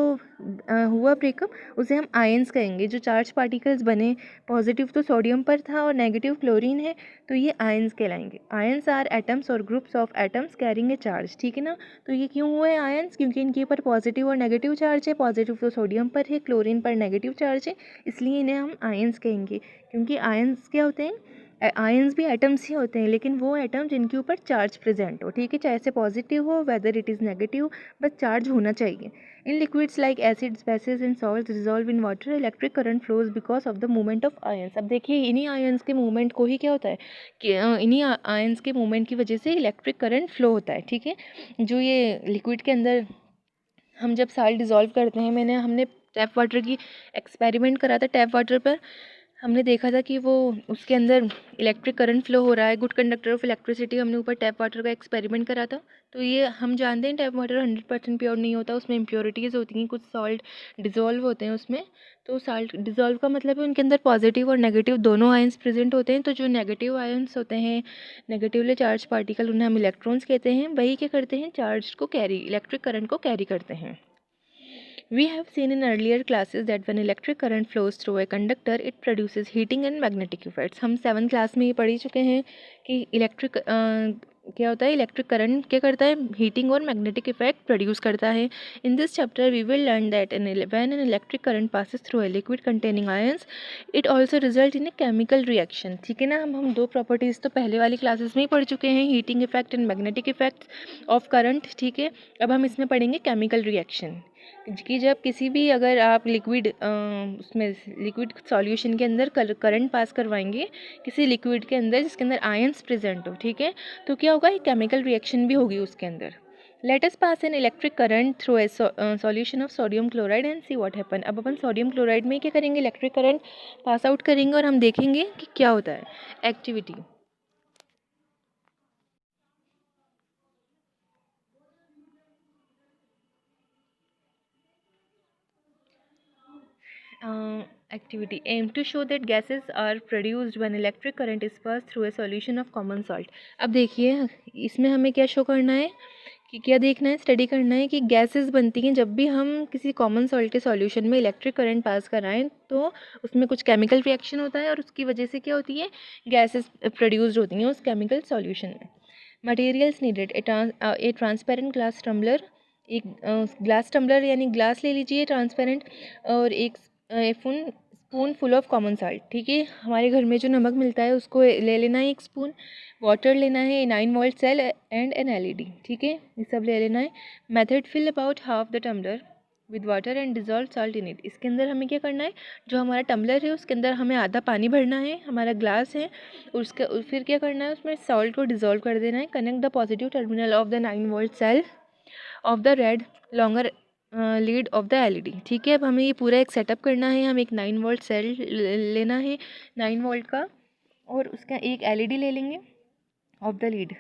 हुआ ब्रेकअप उसे हम आयंस कहेंगे। जो चार्ज पार्टिकल्स बने, पॉजिटिव तो सोडियम पर था और नेगेटिव क्लोरीन है, तो ये आयंस कहलाएंगे। आयंस आर एटम्स और groups of atoms carrying a charge. ठीक है ना, तो ये क्यों हुए आयंस, क्योंकि इनके ऊपर पॉजिटिव और नेगेटिव चार्ज है, पॉजिटिव तो सोडियम पर है, क्लोरीन पर नेगेटिव चार्ज है, इसलिए इन्हें हम आयंस कहेंगे। क्योंकि आयंस क्या होते हैं, आयंस भी एटम्स ही होते हैं, लेकिन वो एटम जिनके ऊपर चार्ज प्रेजेंट हो। ठीक है, चाहे से पॉजिटिव हो, वेदर इट इज़ नेगेटिव, बस चार्ज होना चाहिए। In liquids like acids, basis and salts dissolve in water, electric current flows because of the movement of ions. अब देखिए इन्हीं आयंस के मूवमेंट को ही क्या होता है कि इन्हीं आयंस के मूवमेंट की वजह से इलेक्ट्रिक करंट फ्लो होता है। ठीक है, जो ये लिक्विड के अंदर हम जब साल्ट डिज़ोल्व करते हैं, हमने टैप वाटर की एक्सपेरिमेंट करा था, टैप वाटर पर हमने देखा था कि वो उसके अंदर इलेक्ट्रिक करंट फ्लो हो रहा है, गुड कंडक्टर ऑफ इलेक्ट्रिसिटी। हमने ऊपर टैप वाटर का एक्सपेरिमेंट करा था, तो ये हम जानते हैं टैप वाटर 100% प्योर नहीं होता, उसमें इम्प्योरिटीज़ होती हैं, कुछ सॉल्ट डिज़ोल्व होते हैं उसमें। तो साल्ट डिज़ोल्व का मतलब है उनके अंदर पॉजिटिव और नेगेटिव दोनों आयंस प्रेजेंट होते हैं। तो जो नेगेटिव आयंस होते हैं, नेगेटिवली चार्ज पार्टिकल, उन्हें हम इलेक्ट्रॉन्स कहते हैं। वही क्या करते हैं, चार्ज को कैरी, इलेक्ट्रिक करंट को कैरी करते हैं। We have seen in earlier classes that when electric current flows through a conductor, it produces heating and magnetic effects. हम 7th क्लास में ये पढ़ ही चुके हैं कि क्या होता है, इलेक्ट्रिक करंट क्या करता है, हीटिंग और मैग्नेटिक इफेक्ट प्रोड्यूस करता है। In this chapter we will learn that when an electric current passes through a liquid containing ions, it also result in a chemical reaction. ठीक है ना, हम दो प्रॉपर्टीज़ तो पहले वाली क्लासेस में ही पढ़ चुके हैं, heating effect and magnetic effect of current. ठीक है, अब हम इसमें पढ़ेंगे केमिकल रिएक्शन कि जब किसी भी, अगर आप उसमें लिक्विड सॉल्यूशन के अंदर करंट पास करवाएंगे किसी लिक्विड के अंदर जिसके अंदर आयंस प्रेजेंट हो, ठीक है, तो क्या होगा, एक केमिकल रिएक्शन भी होगी उसके अंदर। Let us pass an electric current through A solution of sodium chloride and see what happen. अब अपन सोडियम क्लोराइड में क्या करेंगे, इलेक्ट्रिक करंट पास आउट करेंगे और हम देखेंगे कि क्या होता है। Activity, activity aim to show that gases are produced when electric current is passed through a solution of common salt। अब देखिए इसमें हमें क्या शो करना है कि क्या देखना है, स्टडी करना है कि गैसेस बनती हैं जब भी हम किसी कॉमन सॉल्ट के सॉल्यूशन में इलेक्ट्रिक करंट पास कराएं, तो उसमें कुछ केमिकल रिएक्शन होता है और उसकी वजह से क्या होती है, गैसेस प्रोड्यूस्ड होती हैं उस केमिकल सॉल्यूशन में। Materials needed, a transparent glass tumbler, एक ग्लास टम्बलर यानी ग्लास ले लीजिए ट्रांसपेरेंट, और एक spoonful of common salt. ठीक है, हमारे घर में जो नमक मिलता है उसको ले लेना है एक स्पून, वाटर लेना है, 9 volt cell and an LED. ठीक है, ये सब ले लेना है। Method, fill about half the tumbler with water and dissolve salt in it. इसके अंदर हमें क्या करना है, जो हमारा टम्बलर है उसके अंदर हमें आधा पानी भरना है, हमारा ग्लास है, उसके फिर क्या करना है, उसमें सॉल्ट को डिजॉल्व कर देना है। Connect the positive terminal of the 9 volt cell of the red longer lead of the LED. ठीक है, अब हमें ये पूरा एक सेटअप करना है। हम एक 9 वोल्ट सेल लेना है 9 वोल्ट का, और उसका एक एलईडी ले लेंगे of the lead.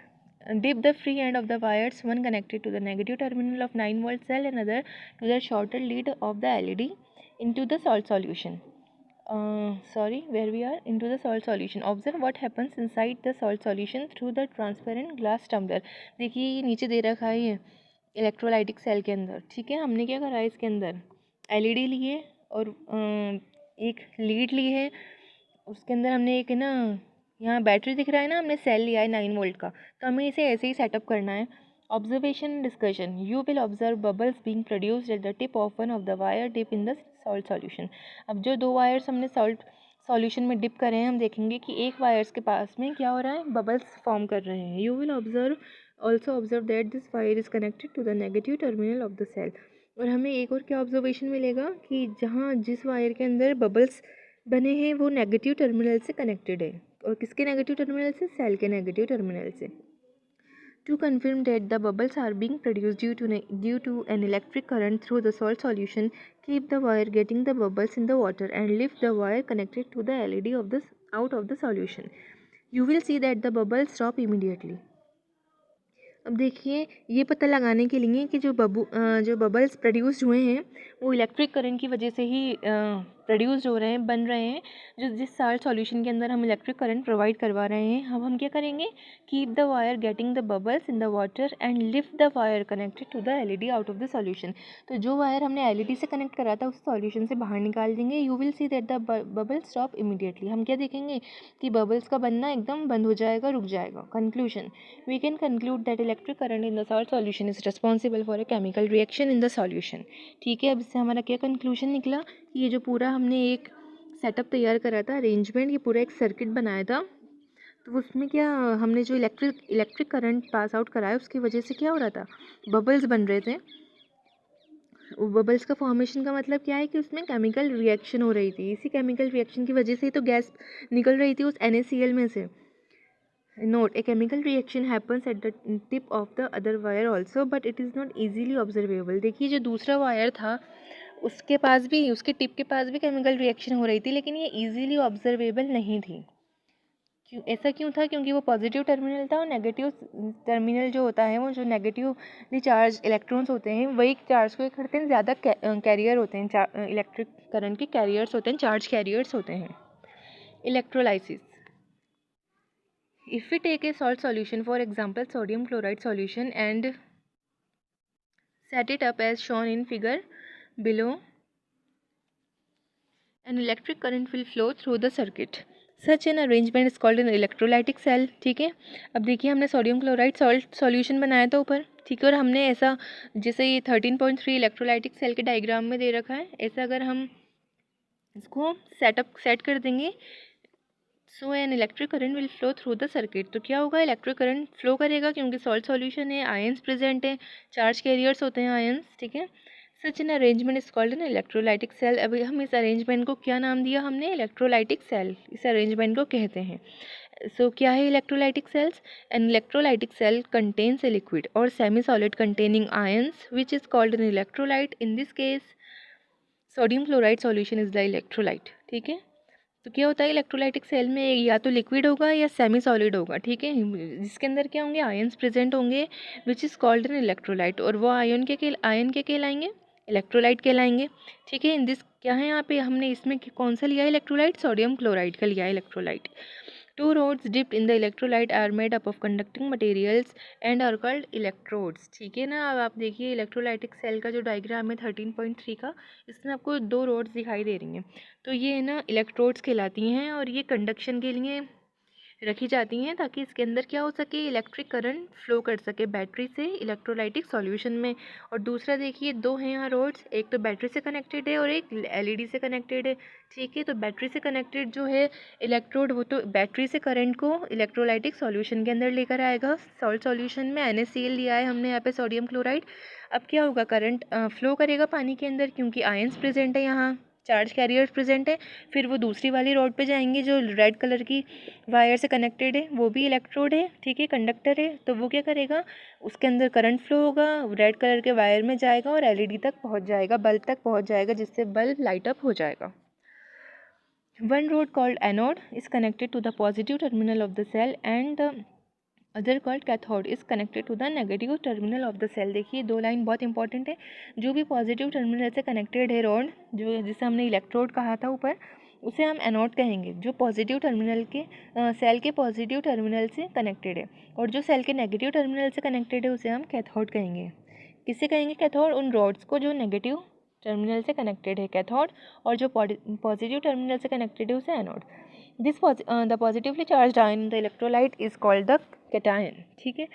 Dip the free end of the wires, one connected to the negative terminal of 9 volt cell and other to the shorter lead of the LED, into the salt solution. Where we are, into the salt solution. Observe what happens inside the salt solution through the transparent glass tumbler. देखिए ये नीचे दे रखा है ये electrolytic cell के अंदर। ठीक है, हमने क्या करा है, इसके अंदर एलईडी ली है और एक लीड ली है, उसके अंदर हमने एक है ना, यहाँ बैटरी दिख रहा है ना, हमने सेल लिया है 9 वोल्ट का, तो हमें इसे ऐसे ही सेटअप करना है। Observation discussion, you will observe bubbles being produced at the tip of one of the wire dip in the salt solution. अब जो दो वायर्स हमने सॉल्ट सॉल्यूशन में डिप करे हैं, हम देखेंगे कि एक वायर्स के पास में क्या हो रहा है, बबल्स फॉर्म कर रहे हैं। You will observe that this wire is connected to the negative terminal of the cell. और हमें एक और क्या ऑब्जर्वेशन मिलेगा कि जहाँ जिस वायर के अंदर बबल्स बने हैं वो नेगेटिव टर्मिनल से कनेक्टेड है, और किसके नेगेटिव टर्मिनल से, सेल के नेगेटिव टर्मिनल से। To confirm that the bubbles are being produced due to an electric current through the salt solution, keep the wire getting the bubbles in the water and lift the wire connected to the LED out of the solution. You will see that the bubbles stop immediately. अब देखिए, ये पता लगाने के लिए कि जो bubbles produced हुए हैं वो इलेक्ट्रिक करंट की वजह से ही प्रोड्यूस्ड हो रहे हैं, बन रहे हैं, जिस साल्ट सॉल्यूशन के अंदर हम इलेक्ट्रिक करंट प्रोवाइड करवा रहे हैं। अब हम क्या करेंगे, keep the wire getting the bubbles in the water and lift the wire connected to the LED out of the solution. तो जो वायर हमने एलईडी से कनेक्ट करा था उस सॉल्यूशन से बाहर निकाल देंगे। You will see that the bubble stop immediately. हम क्या देखेंगे कि बबल्स का बनना एकदम बंद हो जाएगा, रुक जाएगा। Conclusion, we can conclude that electric current in the salt solution is responsible for a chemical reaction in the solution. ठीक है, अब इससे हमारा क्या कंक्लूजन निकला कि ये जो पूरा हमने एक सेटअप तैयार करा था, अरेंजमेंट, ये पूरा एक सर्किट बनाया था, तो उसमें क्या हमने जो इलेक्ट्रिक करंट पास आउट कराया उसकी वजह से क्या हो रहा था, बबल्स बन रहे थे। बबल्स का फॉर्मेशन का मतलब क्या है कि उसमें केमिकल रिएक्शन हो रही थी, इसी केमिकल रिएक्शन की वजह से ही तो गैस निकल रही थी उस NaCl में से। Note, a chemical reaction happens at the tip of the other wire also, but it is not easily observable. देखिए जो दूसरा वायर था उसके पास भी, उसके टिप के पास भी केमिकल रिएक्शन हो रही थी, लेकिन ये इजीली ऑब्जर्वेबल नहीं थी। ऐसा क्यों था, क्योंकि वो पॉजिटिव टर्मिनल था और नेगेटिव टर्मिनल जो होता है, वो जो नेगेटिवली चार्ज इलेक्ट्रॉन्स होते हैं वही चार्ज को करते हैं, ज़्यादा कैरियर होते हैं, इलेक्ट्रिक करंट के कैरियर्स होते हैं, चार्ज कैरियर्स होते हैं। Electrolysis, if we take a salt solution, for example sodium chloride solution, and set it up as shown in figure below, an electric current will flow through the circuit. Such an arrangement is called an electrolytic cell. ठीक है, अब देखिए हमने sodium chloride salt solution बनाया था ऊपर, ठीक है, और हमने ऐसा जैसे ये 13.3 इलेक्ट्रोलाइटिक सेल के डायग्राम में दे रखा है, ऐसा अगर हम इसको सेट कर देंगे, so an electric current will flow through the circuit. तो क्या होगा, इलेक्ट्रिक करंट फ्लो करेगा, क्योंकि सॉल्ट सॉल्यूशन है, आयंस प्रेजेंट है, चार्ज कैरियर्स होते हैं आयंस। ठीक है, such an arrangement is called an electrolytic cell. अभी हम इस अरेंजमेंट को क्या नाम दिया हमने, इलेक्ट्रोलाइटिक सेल, इस अरेंजमेंट को कहते हैं। सो क्या है electrolytic cells, an electrolytic cell contains a liquid or semi solid containing ions which is called an electrolyte. In this case sodium chloride solution is the electrolyte. ठीक है, तो क्या होता है इलेक्ट्रोलाइटिक सेल में, या तो लिक्विड होगा या सेमी सॉलिड होगा। ठीक है, जिसके अंदर क्या होंगे, आयंस प्रेजेंट होंगे, which is called an electrolyte, और वो आयन के कहलाएंगे, इलेक्ट्रोलाइट कहलाएंगे। ठीक है, इन दिस क्या है यहाँ पे हमने इसमें कौन सा लिया है इलेक्ट्रोलाइट, सोडियम क्लोराइड का लिया है electrolyte. Two rods dipped in the electrolyte are made up of conducting materials and are called electrodes. ठीक है ना। अब आप देखिए इलेक्ट्रोलाइटिक सेल का जो डायग्राम है 13.3 का, इसमें आपको दो रोड्स दिखाई दे रही हैं। तो ये है ना इलेक्ट्रोड्स कहलाती हैं और ये कंडक्शन के लिए रखी जाती हैं ताकि इसके अंदर क्या हो सके, इलेक्ट्रिक करंट फ्लो कर सके बैटरी से इलेक्ट्रोलाइटिक सॉल्यूशन में। और दूसरा देखिए दो हैं यहाँ रोड्स, एक तो बैटरी से कनेक्टेड है और एक एलईडी से कनेक्टेड है। ठीक है, तो बैटरी से कनेक्टेड जो है इलेक्ट्रोड वो तो बैटरी से करंट को इलेक्ट्रोलाइटिक सॉल्यूशन के अंदर लेकर आएगा। सॉल्ट सॉल्यूशन में NaCl लिया है हमने यहाँ पे सोडियम क्लोराइड। अब क्या होगा, करंट फ्लो करेगा पानी के अंदर क्योंकि आयंस प्रेजेंट है, यहाँ चार्ज कैरियर्स प्रेजेंट है। फिर वो दूसरी वाली रोड पे जाएंगे जो रेड कलर की वायर से कनेक्टेड है, वो भी इलेक्ट्रोड है, ठीक है, कंडक्टर है। तो वो क्या करेगा, उसके अंदर करंट फ्लो होगा, रेड कलर के वायर में जाएगा और एलईडी तक पहुंच जाएगा, बल्ब तक पहुंच जाएगा, जिससे बल्ब लाइट अप हो जाएगा। One rod called anode is connected to the positive terminal of the cell and the other called cathode is connected to the negative terminal of the cell। देखिए दो line बहुत important है। जो भी positive terminal से connected है rod, जो जिसे हमने इलेक्ट्रोड कहा था ऊपर, उसे हम एनोड कहेंगे। जो पॉजिटिव टर्मिनल के सेल के पॉजिटिव टर्मिनल से कनेक्टेड है, और जो सेल के नेगेटिव टर्मिनल से कनेक्टेड है उसे हम कैथोड कहेंगे। किससे कहेंगे कैथोड? उन रॉड्स को जो नेगेटिव टर्मिनल से कनेक्टेड है कैथोड, और जो पॉजिटिव टर्मिनल से कनेक्टेड है उसे anode. The positively charge ion in the electrolyte is called the cation. ठीक है,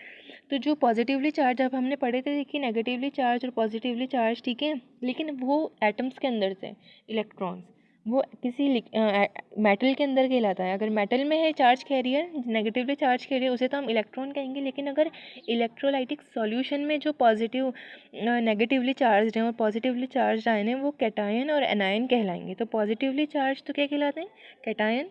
तो जो पॉजिटिवली चार्ज, अब हमने पढ़े थे देखिए नेगेटिवली चार्ज और पॉजिटिवली चार्ज, ठीक है, लेकिन वो एटम्स के अंदर से इलेक्ट्रॉन्स, वो किसी मेटल के अंदर कहलाता है। अगर मेटल में है charge carrier, negatively charge carrier, उसे तो हम इलेक्ट्रॉन कहेंगे। लेकिन अगर इलेक्ट्रोलाइटिक सॉल्यूशन में जो पॉजिटिव नेगेटिवली चार्ज हैं और पॉजिटिवली चार्ज आयन हैं, वो कैटायन और एनायन कहलाएंगे। तो पॉजिटिवली चार्ज तो क्या कहलाते हैं, cation,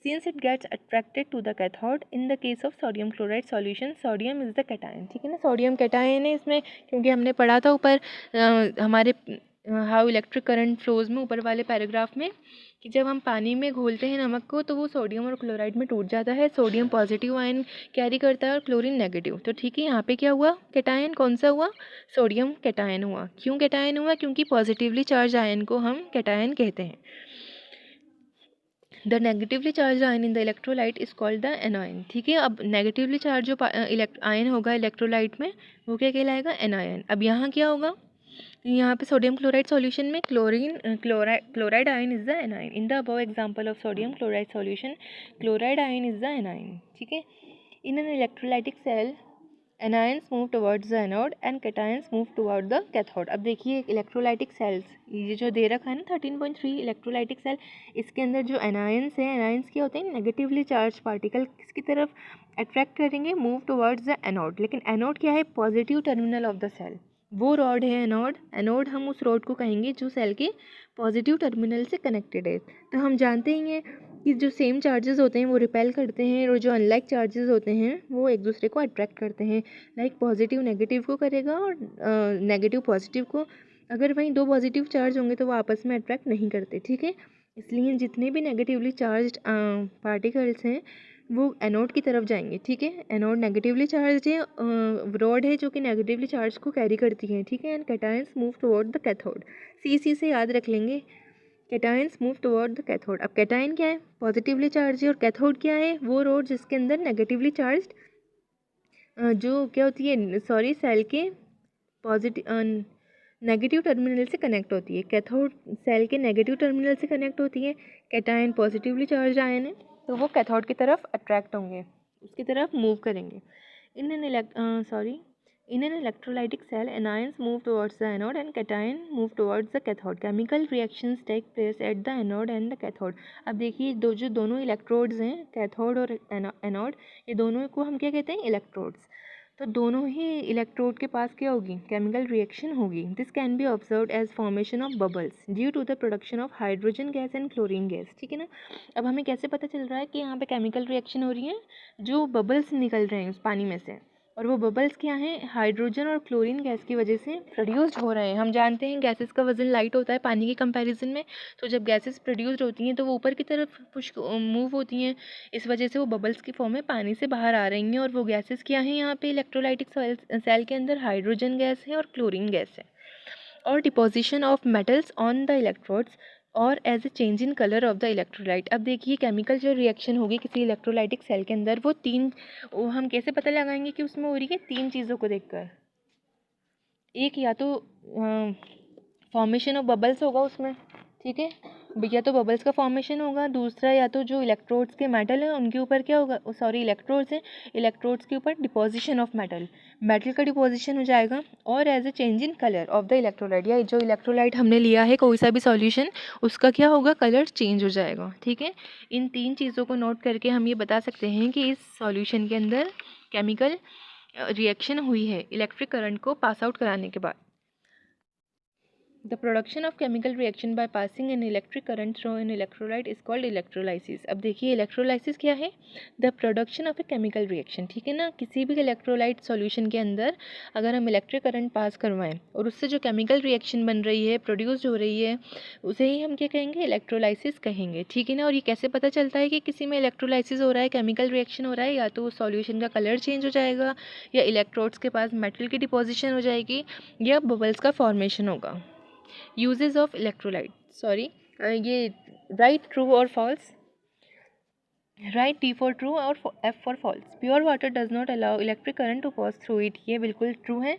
since it gets attracted to the cathode in the case of sodium chloride solution, sodium is the cation। ठीक है ना, सोडियम कैटायन है इसमें, क्योंकि हमने पढ़ा था ऊपर हमारे हाउ इलेक्ट्रिक करंट फ्लोज में, ऊपर वाले पैराग्राफ में, कि जब हम पानी में घोलते हैं नमक को तो वो सोडियम और क्लोराइड में टूट जाता है। सोडियम पॉजिटिव आयन कैरी करता है और क्लोरीन नेगेटिव। तो ठीक है, यहाँ पे क्या हुआ, कैटायन कौन सा हुआ, सोडियम कैटायन हुआ। क्यों कैटायन हुआ? क्योंकि पॉजिटिवली चार्ज आयन को हम कैटायन कहते हैं। The negatively charge ion in the electrolyte is called the anion. ठीक है, अब नेगेटिवली चार्ज जो आयन होगा इलेक्ट्रोलाइट में, वो क्या कहलाएगा, एनायन। अब यहाँ क्या होगा, यहाँ पे सोडियम क्लोराइड सॉल्यूशन में chloride ion is the anion. In the above example of sodium chloride solution, chloride ion is the anion. ठीक है, in an electrolytic cell anions move towards the anode and cations move toward the cathode. अब देखिए electrolytic sales, ये जो दे रखा है ना 13.3 electrolytic cell, इसके अंदर जो एनायंस है, एनायंस क्या होते हैं, नेगेटिवली चार्ज पार्टिकल किसकी तरफ अट्रैक्ट करेंगे, मूव टुवर्ड्स द एनोड। लेकिन एनोड क्या है, positive terminal of the cell, वो रॉड है एनोड। एनोड हम उस रॉड को कहेंगे जो सेल के पॉजिटिव टर्मिनल से कनेक्टेड है। तो हम जानते ही हैं कि जो सेम चार्जेस होते हैं वो रिपेल करते हैं, और जो अनलाइक चार्जेस होते हैं वो एक दूसरे को अट्रैक्ट करते हैं। लाइक पॉजिटिव नेगेटिव को करेगा और नेगेटिव पॉजिटिव को। अगर वहीं दो पॉजिटिव चार्ज होंगे तो वो आपस में अट्रैक्ट नहीं करते। ठीक है, इसलिए जितने भी नेगेटिवली चार्ज पार्टिकल्स हैं वो एनोड की तरफ जाएंगे। ठीक है, एनोड नेगेटिवली चार्ज है, रॉड है जो कि नेगेटिवली चार्ज को कैरी करती है। ठीक है, and cations move toward the cathode. C से याद रख लेंगे, cations move toward the cathode. अब कैटायन क्या है, पॉजिटिवली चार्ज है, और कैथोड क्या है, वो रॉड जिसके अंदर नेगेटिवली चार्ज जो क्या होती है, सॉरी, सेल के पॉजिटिव नेगेटिव टर्मिनल से कनेक्ट होती है। कैथोड सेल के नेगेटिव टर्मिनल से कनेक्ट होती है, कैटायन पॉजिटिवली चार्ज आयन है, तो वो कैथोड की तरफ अट्रैक्ट होंगे, उसकी तरफ मूव करेंगे। In an electrolytic cell anions move towards the anode and cation move towards the cathode. Chemical reactions take place at the anode and the cathode. अब देखिए दोनों इलेक्ट्रोड्स हैं, कैथोड और एनोड, ये दोनों को हम क्या कहते हैं, इलेक्ट्रोड्स। तो दोनों ही इलेक्ट्रोड के पास क्या होगी, केमिकल रिएक्शन होगी। This can be observed as formation of bubbles due to the production of hydrogen gas and chlorine gas. ठीक है ना, अब हमें कैसे पता चल रहा है कि यहाँ पे केमिकल रिएक्शन हो रही है, जो बबल्स निकल रहे हैं उस पानी में से, और वो बबल्स क्या हैं, हाइड्रोजन और क्लोरीन गैस की वजह से प्रोड्यूस्ड हो रहे हैं। हम जानते हैं गैसेस का वजन लाइट होता है पानी के कंपैरिजन में, तो जब गैसेस प्रोड्यूस्ड होती हैं तो वो ऊपर की तरफ पुश मूव होती हैं, इस वजह से वो बबल्स की फॉर्म में पानी से बाहर आ रही हैं। और वो गैसेस क्या हैं, यहाँ पे इलेक्ट्रोलाइटिक सेल के अंदर हाइड्रोजन गैस है और क्लोरीन गैस है। और deposition of metals on the electrodes और as a change in colour of the electrolyte. अब देखिए केमिकल जो रिएक्शन होगी किसी इलेक्ट्रोलाइटिक सेल के अंदर वो हम कैसे पता लगाएंगे कि उसमें हो रही है? 3 चीज़ों को देखकर। एक या तो फॉर्मेशन ऑफ बबल्स होगा उसमें, ठीक है, या तो बबल्स का फॉर्मेशन होगा। दूसरा या तो जो इलेक्ट्रोड्स के मेटल हैं उनके ऊपर क्या होगा, सॉरी इलेक्ट्रोड्स हैं, इलेक्ट्रोड्स के ऊपर डिपोजिशन ऑफ मेटल का डिपोजिशन हो जाएगा। और as a change in colour of the electrolyte, या जो इलेक्ट्रोलाइट हमने लिया है कोई सा भी सॉल्यूशन, उसका क्या होगा, कलर चेंज हो जाएगा। ठीक है, इन 3 चीज़ों को नोट करके हम ये बता सकते हैं कि इस सॉल्यूशन के अंदर केमिकल रिएक्शन हुई है इलेक्ट्रिक करंट को पास आउट कराने के बाद। The production of chemical reaction by passing an electric current through an electrolyte is called electrolysis। अब देखिए electrolysis क्या है? The production of a chemical reaction, ठीक है ना। किसी भी electrolyte solution के अंदर अगर हम electric current पास करवाएं और उससे जो chemical reaction बन रही है, प्रोड्यूस हो रही है, उसे ही हम क्या कहेंगे, electrolysis कहेंगे। ठीक है ना। और ये कैसे पता चलता है कि किसी में electrolysis हो रहा है, chemical reaction हो रहा है? या तो उस solution का कलर चेंज हो जाएगा, या इलेक्ट्रोड्स के पास मेटल की डिपोजिशन हो जाएगी, या बबल्स का फॉर्मेशन होगा। Uses of electrolyte, sorry, ये write true or false, write T for true और F for false। Pure water does not allow electric current to pass through it, ये बिल्कुल true है।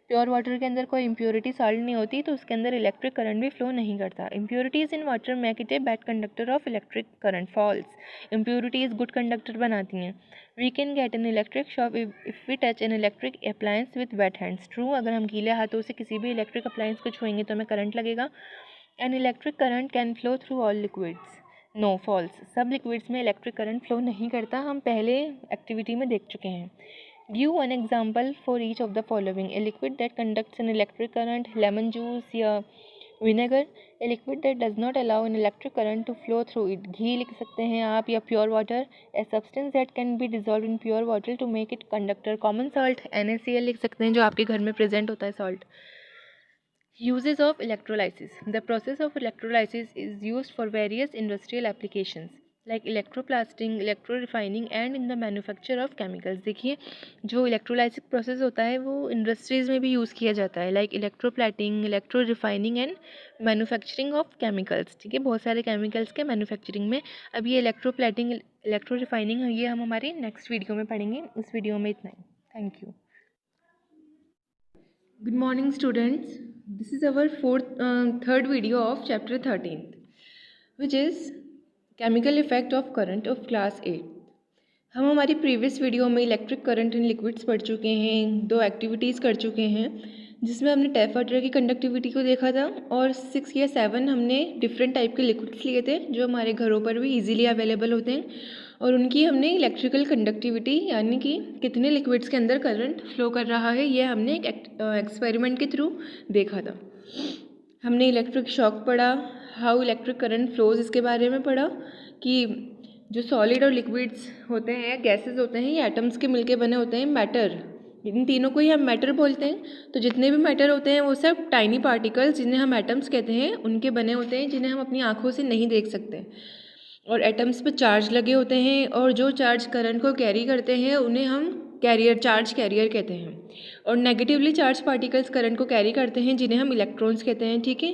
प्योर वाटर के अंदर कोई इम्प्योरिटी सॉल्ट नहीं होती तो उसके अंदर इलेक्ट्रिक करंट भी फ्लो नहीं करता। Impurities in water make it a bad conductor of electric current, false. Impurities good conductor बनाती हैं। We can get an electric shock if we touch an electric appliance with wet hands, true. अगर हम गीले हाथों से किसी भी electric appliance को छुएंगे तो हमें करंट लगेगा। An electric current can flow through all liquids, no, false. सब लिक्विड्स में इलेक्ट्रिक करंट फ्लो नहीं करता, हम पहले एक्टिविटी में देख चुके हैं। Give one example for each of the following: a liquid that conducts an electric current, lemon juice या vinegar; a liquid that does not allow an electric current to flow through it, घी लिख सकते हैं आप, या pure water; a substance that can be dissolved in pure water to make it conductor, common salt, NaCl लिख सकते हैं जो आपके घर में present होता है salt। Uses of electrolysis: the process of electrolysis is used for various industrial applications like electroplasting, electro-refining and in the manufacture of chemicals। देखिए जो इलेक्ट्रोलाइसिस प्रोसेस होता है वो इंडस्ट्रीज़ में भी यूज़ किया जाता है, like electroplating, electro refining and manufacturing of chemicals. ठीक है, बहुत सारे केमिकल्स के मैन्युफैक्चरिंग में। अब ये इलेक्ट्रोप्लेटिंग, इलेक्ट्रो रिफाइनिंग है, ये हम हमारी नेक्स्ट वीडियो में पढ़ेंगे। इस वीडियो में इतना ही। Thank you. Good morning students, this is our third video of chapter 13th, which is chemical effect of current of class 8। हम हमारी प्रीवियस वीडियो में इलेक्ट्रिक करंट इन लिक्विड्स पढ़ चुके हैं, 2 एक्टिविटीज़ कर चुके हैं जिसमें हमने टैप वाटर की कंडक्टिविटी को देखा था, और 6 या 7 हमने डिफरेंट टाइप के लिक्विड्स लिए थे जो हमारे घरों पर भी इजीली अवेलेबल होते हैं, और उनकी हमने इलेक्ट्रिकल कंडक्टिविटी यानी कि कितने लिक्विड्स के अंदर करंट फ्लो कर रहा है ये हमने एक एक्सपेरिमेंट के थ्रू देखा था। हमने इलेक्ट्रिक शॉक पढ़ा, हाउ इलेक्ट्रिक करंट फ्लोज, इसके बारे में पढ़ा कि जो सॉलिड और लिक्विड्स होते हैं, गैसेस होते हैं, ये एटम्स के मिलके बने होते हैं। मैटर, इन तीनों को ही हम मैटर बोलते हैं। तो जितने भी मैटर होते हैं वो सब टाइनी पार्टिकल्स जिन्हें हम एटम्स कहते हैं उनके बने होते हैं, जिन्हें हम अपनी आँखों से नहीं देख सकते। और एटम्स पे चार्ज लगे होते हैं, और जो चार्ज करंट को कैरी करते हैं उन्हें हम कैरियर, चार्ज कैरियर कहते हैं। और नेगेटिवली चार्ज पार्टिकल्स करंट को कैरी करते हैं जिन्हें हम इलेक्ट्रॉन्स कहते हैं। ठीक है,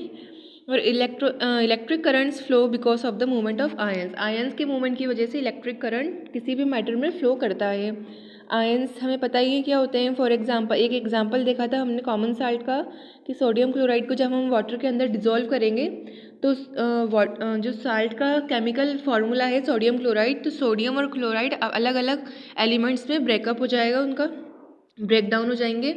और electric currents flow because of the movement of ions. Ions के मूवमेंट की वजह से इलेक्ट्रिक करंट किसी भी मैटर में फ्लो करता है। आयंस हमें पता ही है क्या होते हैं। फॉर एग्जांपल, एक एग्जांपल देखा था हमने कॉमन साल्ट का कि सोडियम क्लोराइड को जब हम वाटर के अंदर डिज़ोल्व करेंगे तो जो साल्ट का केमिकल फार्मूला है सोडियम क्लोराइड, तो सोडियम और क्लोराइड अलग अलग एलिमेंट्स में ब्रेकअप हो जाएगा, उनका ब्रेकडाउन हो जाएंगे।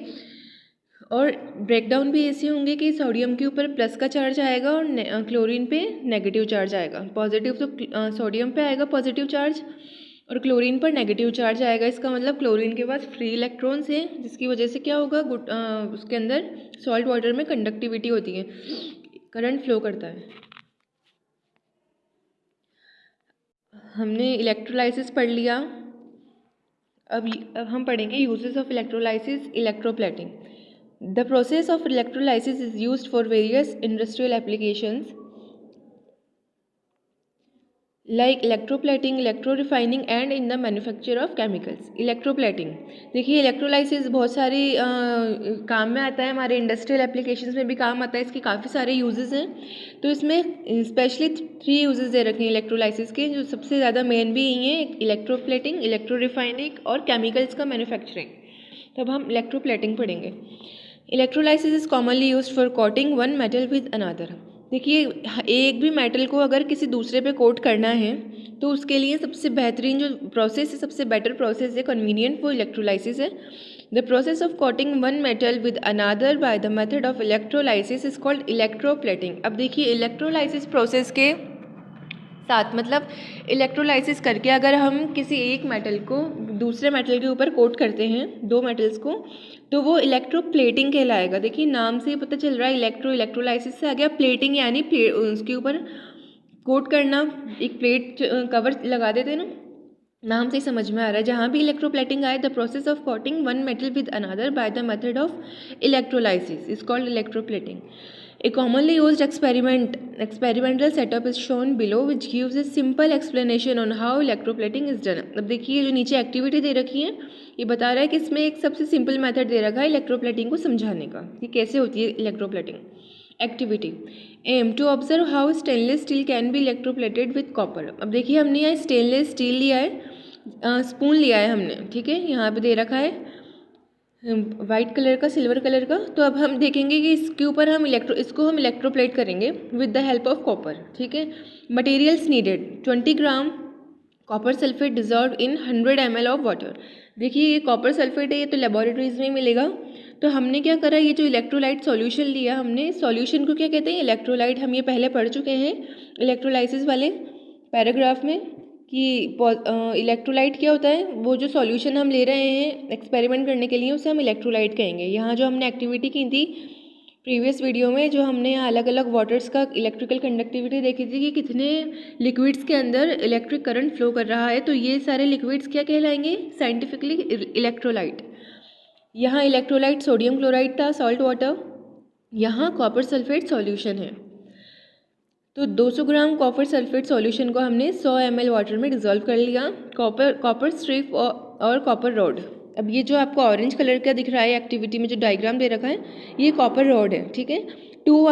और ब्रेकडाउन भी ऐसे होंगे कि सोडियम के ऊपर प्लस का चार्ज आएगा और क्लोरीन पे नेगेटिव चार्ज आएगा। पॉजिटिव तो सोडियम पे आएगा पॉजिटिव चार्ज, और क्लोरीन पर नेगेटिव चार्ज आएगा। इसका मतलब क्लोरीन के पास फ्री इलेक्ट्रॉन्स हैं, जिसकी वजह से क्या होगा, उसके अंदर सॉल्ट वाटर में कंडक्टिविटी होती है, करंट फ्लो करता है। हमने इलेक्ट्रोलाइसिस पढ़ लिया। अब हम पढ़ेंगे uses of electrolysis, electroplating. The process of electrolysis is used for various industrial applications like electroplating, electro refining and in the manufacture of chemicals. Electroplating, देखिए इलेक्ट्रोलाइसिस बहुत सारी काम में आता है, हमारे इंडस्ट्रियल एप्लीकेशंस में भी काम आता है, इसके काफ़ी सारे यूजेस हैं। तो इसमें स्पेशली 3 यूजेस दे रखे हैं इलेक्ट्रोलाइसिस के, जो सबसे ज़्यादा मेन भी यही है, इलेक्ट्रोप्लेटिंग, इलेक्ट्रो रिफाइनिंग और केमिकल्स का मैन्युफैक्चरिंग। तब हम इलेक्ट्रोप्लेटिंग पढ़ेंगे। Electrolysis is commonly used for coating one metal with another. देखिए एक भी मेटल को अगर किसी दूसरे पे कोट करना है तो उसके लिए सबसे बेहतरीन जो प्रोसेस है, सबसे बेटर प्रोसेस है, कन्वीनियंट, वो इलेक्ट्रोलाइसिस है। The process of coating one metal with another by the method of electrolysis is called electroplating. अब देखिए इलेक्ट्रोलाइसिस प्रोसेस के साथ मतलब इलेक्ट्रोलाइसिस करके अगर हम किसी एक मेटल को दूसरे मेटल के ऊपर कोट करते हैं, 2 मेटल्स को, तो वो इलेक्ट्रोप्लेटिंग कहलाएगा। देखिए नाम से ही पता चल रहा है, इलेक्ट्रोलाइसिस से आ गया, प्लेटिंग यानी उसके ऊपर कोट करना, एक प्लेट कवर लगा देते हैं ना, नाम से ही समझ में आ रहा है। जहाँ भी इलेक्ट्रोप्लेटिंग आए, the process of coating one metal with another by the method of electrolysis is called electroplating. A commonly used experimental setup is shown below, which gives a simple explanation on how electroplating is done. अब देखिए जो नीचे activity दे रखी है, ये बता रहा है कि इसमें एक सबसे सिंपल मेथड दे रखा है इलेक्ट्रोप्लेटिंग को समझाने का कि कैसे होती है electroplating. Activity aim to observe how stainless steel can be electroplated with copper. अब देखिए हमने यहाँ स्टेनलेस स्टील लिया है, स्पून लिया है हमने, ठीक है, यहाँ पे दे रखा है वाइट कलर का, सिल्वर कलर का। तो अब हम देखेंगे कि इसके ऊपर हम इसको हम इलेक्ट्रोप्लेट करेंगे with the help of copper, ठीक है। Materials needed 20 gram copper sulphate dissolve in 100 ml of water. देखिए ये कॉपर सल्फेट है, ये तो लेबोरेटरीज में मिलेगा। तो हमने क्या करा, ये जो इलेक्ट्रोलाइट सॉल्यूशन लिया हमने, सॉल्यूशन को क्या कहते हैं, इलेक्ट्रोलाइट। हम ये पहले पढ़ चुके हैं इलेक्ट्रोलाइसिस वाले पैराग्राफ में कि इलेक्ट्रोलाइट क्या होता है। वो जो सॉल्यूशन हम ले रहे हैं एक्सपेरिमेंट करने के लिए, उसे हम इलेक्ट्रोलाइट कहेंगे। यहाँ जो हमने एक्टिविटी की थी प्रीवियस वीडियो में, जो हमने यहाँ अलग अलग वाटर्स का इलेक्ट्रिकल कंडक्टिविटी देखी थी कि कितने लिक्विड्स के अंदर इलेक्ट्रिक करंट फ्लो कर रहा है, तो ये सारे लिक्विड्स क्या कहलाएंगे साइंटिफिकली, इलेक्ट्रोलाइट। यहाँ इलेक्ट्रोलाइट सोडियम क्लोराइड था, सॉल्ट वाटर, यहाँ कॉपर सल्फेट सॉल्यूशन है। तो 200 ग्राम कॉपर सल्फेट सॉल्यूशन को हमने 100 ml वाटर में डिज़ोल्व कर लिया। कॉपर स्ट्रिप और कॉपर रॉड। अब ये जो आपको ऑरेंज कलर का दिख रहा है एक्टिविटी में जो डायग्राम दे रखा है, ये कॉपर रॉड है, ठीक है। 2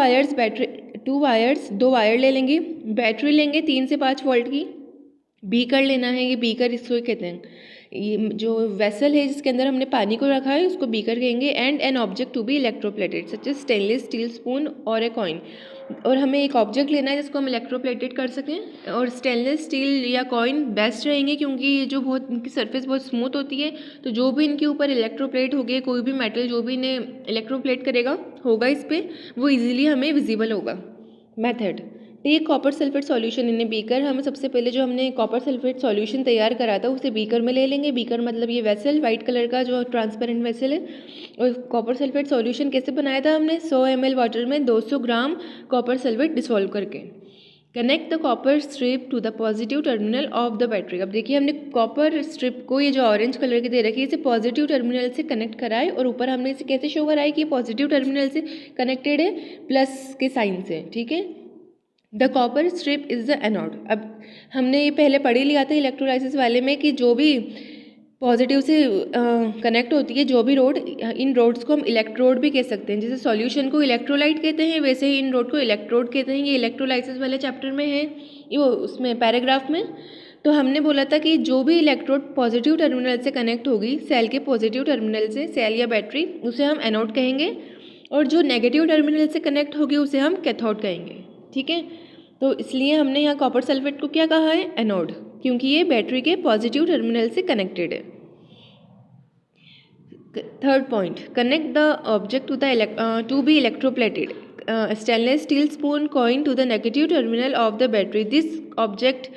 वायर ले लेंगे, बैटरी लेंगे 3 से 5 वोल्ट की, बीकर लेना है, ये बीकर इसको कहते हैं। ये जो वेसल है जिसके अंदर हमने पानी को रखा है उसको बीकर कहेंगे। And an object to be electroplated such as stainless steel spoon और ए कॉइन। और हमें एक ऑब्जेक्ट लेना है जिसको हम इलेक्ट्रोप्लेटेड कर सकें, और स्टेनलेस स्टील या कॉइन बेस्ट रहेंगे क्योंकि ये जो बहुत इनकी सरफेस बहुत स्मूथ होती है। तो जो भी इनके ऊपर इलेक्ट्रोप्लेट होगी, कोई भी मेटल जो भी इन्हें इलेक्ट्रोप्लेट करेगा होगा इस पर, वो ईजिली हमें विजिबल होगा। Method, take copper sulphate solution in a beaker. हमें सबसे पहले जो हमने कॉपर सल्फेट सॉल्यूशन तैयार करा था उसे बीकर में ले लेंगे। बीकर मतलब ये वेसल, वाइट कलर का जो ट्रांसपेरेंट वेसल है। और कॉपर सल्फेट सॉल्यूशन कैसे बनाया था हमने, 100 ml वाटर में 200 ग्राम कॉपर सल्फेट डिसॉल्व करके। Connect the copper strip to the positive terminal of the battery. अब देखिए हमने कॉपर स्ट्रिप को, ये जो ऑरेंज कलर की दे रखी है, इसे पॉजिटिव टर्मिनल से कनेक्ट कराए, और ऊपर हमने इसे कैसे शो कराया कि पॉजिटिव टर्मिनल से कनेक्टेड है प्लस के साइन से, ठीक है। The copper strip is the anode. अब हमने ये पहले पढ़ ही लिया था इलेक्ट्रोलाइसिस वाले में कि जो भी पॉजिटिव से कनेक्ट होती है, जो भी रोड, इन रोड्स को हम इलेक्ट्रोड भी कह सकते हैं। जैसे सॉल्यूशन को इलेक्ट्रोलाइट कहते हैं, वैसे ही इन रोड को इलेक्ट्रोड कहते हैं। ये इलेक्ट्रोलाइसिस वाले चैप्टर में है, ये उसमें पैराग्राफ में। तो हमने बोला था कि जो भी इलेक्ट्रोड पॉजिटिव टर्मिनल से कनेक्ट होगी, सेल के पॉजिटिव टर्मिनल से, सेल या बैटरी, उसे हम एनोड कहेंगे, और जो नेगेटिव टर्मिनल से कनेक्ट होगी उसे हम कैथोड कहेंगे, ठीक है। तो इसलिए हमने यहाँ कॉपर सल्फेट को क्या कहा है, एनोड, क्योंकि ये बैटरी के पॉजिटिव टर्मिनल से कनेक्टेड है। Third point, connect the object to be electroplated. Stainless steel spoon coin to the negative terminal of the battery, this object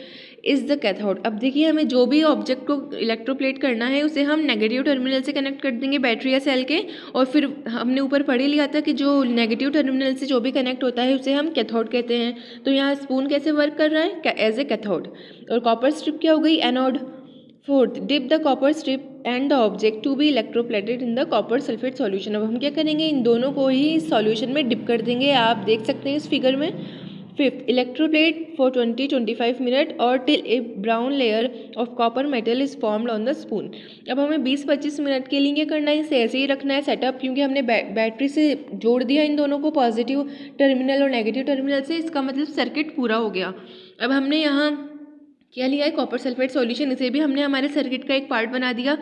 is the cathode. अब देखिए हमें जो भी ऑब्जेक्ट को इलेक्ट्रोप्लेट करना है उसे हम नेगेटिव टर्मिनल से कनेक्ट कर देंगे बैटरी या सेल के, और फिर हमने ऊपर पढ़ ही लिया था कि जो नेगेटिव टर्मिनल से जो भी कनेक्ट होता है उसे हम कैथोड कहते हैं। तो यहाँ स्पून कैसे वर्क कर रहा है, एज ए कैथोड, और कॉपर स्ट्रिप क्या हो गई, anode. Fourth, dip the copper strip and the object to be electroplated in the copper sulphate solution. अब हम क्या करेंगे, इन दोनों को ही सॉल्यूशन में डिप कर देंगे। आप देख सकते हैं इस फिगर में फिफ्थ, इलेक्ट्रोप्लेट फॉर 20-25 मिनट और till A brown layer of copper metal is formed on the spoon. अब हमें 20-25 मिनट के लिए क्या करना है, इसे ऐसे ही रखना है सेटअप, क्योंकि हमने बैटरी से जोड़ दिया इन दोनों को, पॉजिटिव टर्मिनल और नेगेटिव टर्मिनल से। इसका मतलब सर्किट पूरा हो गया। अब हमने यहाँ क्या लिया है, कॉपर सल्फेट सॉल्यूशन, इसे भी हमने हमारे सर्किट का एक पार्ट बना दिया।